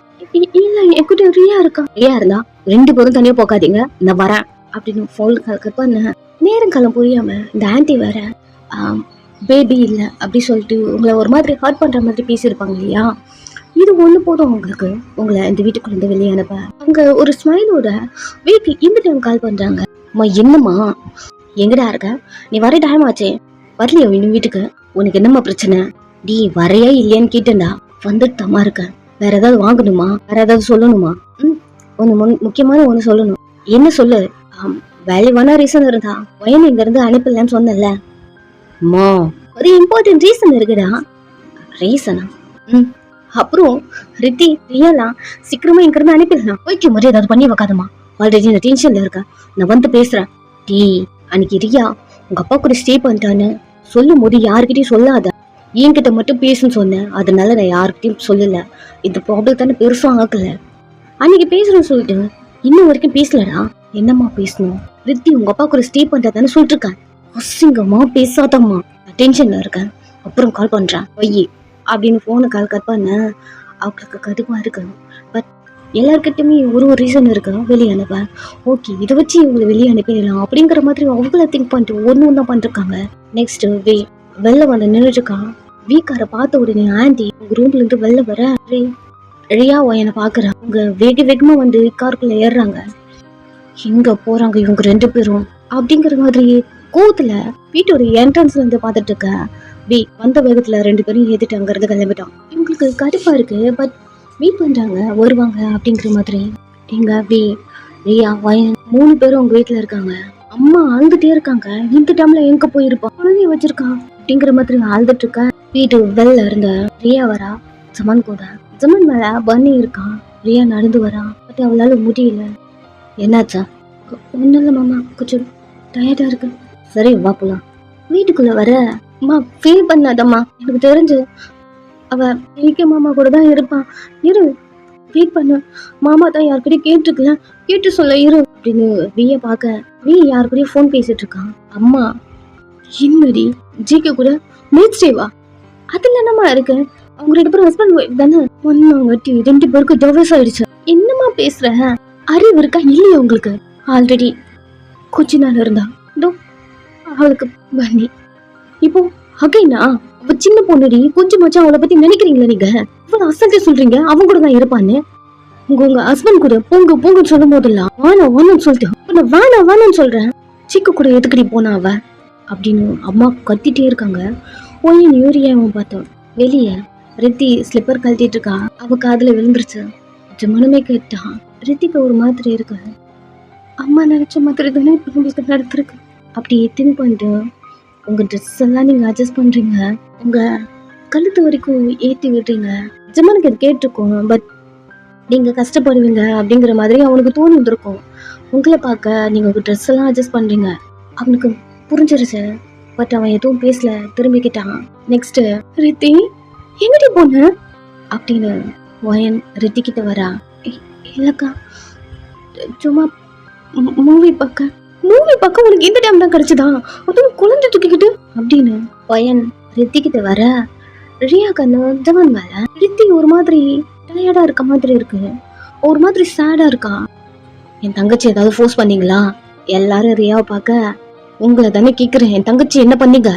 இல்ல என்கிட்ட ரியா இருக்கா. ரியா இருந்தா 2 பேரும் தனியா போகாதீங்க, நான் வரேன் அப்படின்னு ஃபோன் கால் கட் பண்ண. நேரம் காலம் புரியாம இந்த ஆன்டி வேற பேபி இல்ல அப்படி சொல்லிட்டு உங்களை ஒரு மாதிரி ஹர்ட் பண்ற மாதிரி பேசியிருப்பாங்க இல்லையா. இது ஒண்ணு போதும் உங்களுக்கு, உங்களை இந்த வீட்டுக்குள்ள இருந்து வெளியே அனுப்ப. அங்க ஒரு ஸ்மைலோட வீக்கு இந்த டைம் கால் பண்றாங்க. அம்மா என்னம்மா எங்கடா இருக்க, நீ வர டைம் ஆச்சே, வரலையோ இன்னும் வீட்டுக்கு, உனக்கு என்னம்மா பிரச்சனை, நீ வரையா இல்லையான்னு கேட்டேன்டா. வந்துட்டு தம்மா இருக்க, வேற ஏதாவது வாங்கணுமா, வேற ஏதாவது சொல்லணுமா? முக்கியமான ஒண்ணு சொல்லணும். என்ன சொல்லு? வேல்யூவான ரீசன் இருந்தா வயன் இங்க இருந்து அனுப்பலன்னு சொன்னல. அம்மா ஒரு இம்பார்ட்டன்ட் ரீசன் இருக்குடா. ரீசனா? அப்புறம் ரித்தி ரியலாம் சீக்கிரமா இங்க இருந்து அனுப்பிடலாம். போய்க்கு மாதிரி ஏதாவது பண்ணி வைக்காதம்மா, ஆல்ரெடி இந்த டென்ஷன்ல இருக்க. நான் வந்து பேசுறேன். டீ அன்னைக்கு ரியா உங்க அப்பா கூட ஸ்டே பண்ணிட்டான்னு சொல்லும் போது யாருக்கிட்டையும் சொல்லாத, என்கிட்ட மட்டும் பேசுன்னு சொன்னேன். அதனால நான் யாருக்கிட்டையும் சொல்லல. இந்த ப்ராப்ளம் தானே பெருசும் ஆகல. அன்னைக்கு பேசுறேன்னு சொல்லிட்டு இன்னும் வரைக்கும் பேசலடா. என்னம்மா பேசணும்? ரித்தி உங்க அப்பா கூட ஸ்டே பண்றதானே சொல்லிட்டு இருக்கேன். அசிங்கமா பேசாதம்மா, நான் டென்ஷன்ல இருக்கேன், அப்புறம் கால் பண்றேன் வையி அப்படின்னு போனை கால் கட் பண்ண. அவங்களுக்கு கடுப்பா இருக்கு. பட் எல்லாருக்கிட்டுமே ஒரு ரீசன் இருக்கு வெளியே அனுப்ப. ஓகே இதை வச்சு இவங்களை வெளியே அனுப்பிடலாம் அப்படிங்கிற மாதிரி அவங்கள திங்க் பண்ணிட்டு ஒன்று தான் பண்ணிருக்காங்க. நெக்ஸ்ட் வெளில வந்து நின்றுட்டு இருக்கான். வீக்கார பார்த்த உடனே ஆண்டி உங்க ரூம்ல இருந்து வெளில வர ரியா என்னை பாக்குறாங்க. அவங்க வேகமா வந்து காருக்குள்ள ஏறுறாங்க. எங்க போறாங்க இவங்க 2 பேரும் அப்படிங்கிற மாதிரி கோவத்துல வீட்டோட என்ட்ரன்ஸ்ல இருந்து பாத்துட்டு இருக்க. வந்த வேகத்துல 2 பேரும் ஏத்திட்டு அங்க இருந்து கிளம்பிட்டான். இவங்களுக்கு கடுப்பா இருக்கு. பட் வெயிட் பண்றாங்க வருவாங்க அப்படிங்கிற மாதிரி. எங்க ரியா வயன் 3 பேரும் உங்க வீட்டுல இருக்காங்க. அம்மா அழுதுட்டே இருக்காங்க. இந்த டைம்ல எங்க போயிருப்பான், குழந்தைய வச்சிருக்கான் அப்படிங்கிற மாதிரி அழுதுட்டு இருக்க. வீட்டு வெளில இருந்த ரியா வரா ஜமன் கூட. ஜமன் மேல பன்னி இருக்கான். ரியா நடந்து வரா. பட் அவளால முடியல. என்னாச்சா? ஒன்னும் இல்ல மாமா, கொஞ்சம் டயர்டா இருக்கு. சரி வா போலாம். வீட்டுக்குள்ள வர அம்மா ஃபீல் பண்ணாதம்மா, எனக்கு தெரிஞ்சு அவ ஏகே மாமா கூட தான் இருப்பான். இரு வெயிட் பண்ண, மாமா தான் யாருக்கிட்டையும் கேட்டுருக்கலாம், கேட்டு சொல்ல இரு அப்படின்னு விய பார்க்க. யாருக்கிட்டையும் ஃபோன் பேசிட்டு இருக்கான். அம்மா என்னடி ஜிகே கூட மேட்ச் டேவா? அதுல என்னம்மா இருக்கு, அவங்க 2 பேரும் ஹஸ்பண்ட் ஒய்ஃப் தானே. ஒன்னாங்கட்டி 2 பேருக்கு டிவோர்ஸ் ஆயிடுச்சு. என்னம்மா பேசுற, அறிவு இருக்கா இல்லையா உங்களுக்கு? ஆல்ரெடி கொஞ்ச நாள் இருந்தா அவளுக்கு பண்ணி இப்போ அகைனா அவ சின்ன பொண்ணுடி. கொஞ்சமாச்சும் அவளை பத்தி நினைக்கிறீங்களா நீங்க? இவ்வளவு அசல்ட்டா சொல்றீங்க அவங்க கூட தான் இருப்பான்னு. உங்க ஹஸ்பண்ட் கூட போங்க போங்கன்னு சொல்லும் போதெல்லாம் வேணான்னு சொல்லிட்டு வேணான்னு சொல்றேன். சிக்கு கூட எதுக்கடி போனா அவ அப்படின்னு அம்மா கத்திட்டே இருக்காங்க. ஒயின் யூரியாவும் பார்த்தோம். வெளியே ரித்தி ஸ்லிப்பர் கழட்டிட்டு இருக்கா. அவ காதுல விழுந்துருச்சு. ஜமனுமே கேட்டான். ரித்திக்கு ஒரு மாதிரி இருக்கு. அம்மா நினைச்ச மாதிரி தானே இப்போ உங்களுக்கு நடந்திருக்கு. அப்படி திங்க் பண்ணிட்டு உங்க ட்ரெஸ் எல்லாம் நீங்க அட்ஜஸ்ட் பண்றீங்க, உங்க கழுத்து வரைக்கும் ஏத்தி விடுறீங்க. ஜமானுக்கு இது கேட்டிருக்கோம், பட் நீங்க கஷ்டப்படுவீங்க அப்படிங்கிற மாதிரி அவனுக்கு தோணி வந்திருக்கும். உங்களை பார்க்க நீங்க உங்க ட்ரெஸ் எல்லாம் அட்ஜஸ்ட் பண்றீங்க. அவனுக்கு புரிஞ்சிருச்சு, பட் அவன் எதுவும் பேசல, திரும்பிக்கிட்டான். நெக்ஸ்ட், ரித்தி எங்கடி போன அப்படின்னு வயன் ரித்தி கிட்ட வரா. இல்லக்கா, சும்மா மூவி பார்க்க உனக்கு இந்த டைம் தான் கிடைச்சதா, அதுவும் குழந்தை தூக்கிக்கிட்டு அப்படின்னு வயன் ரித்தி கிட்ட வர. ரியா கண்ணு ஜமான் மேல. ரித்தி ஒரு மாதிரி டயர்டா இருக்க மாதிரி இருக்கு, ஒரு மாதிரி சேடா இருக்கா. என் தங்கச்சி ஏதாவது ஃபோர்ஸ் பண்ணீங்களா? எல்லாரும் ரியாவை பார்க்க உங்களை தானே கேக்குறேன், என் தங்கச்சி என்ன பண்ணீங்க?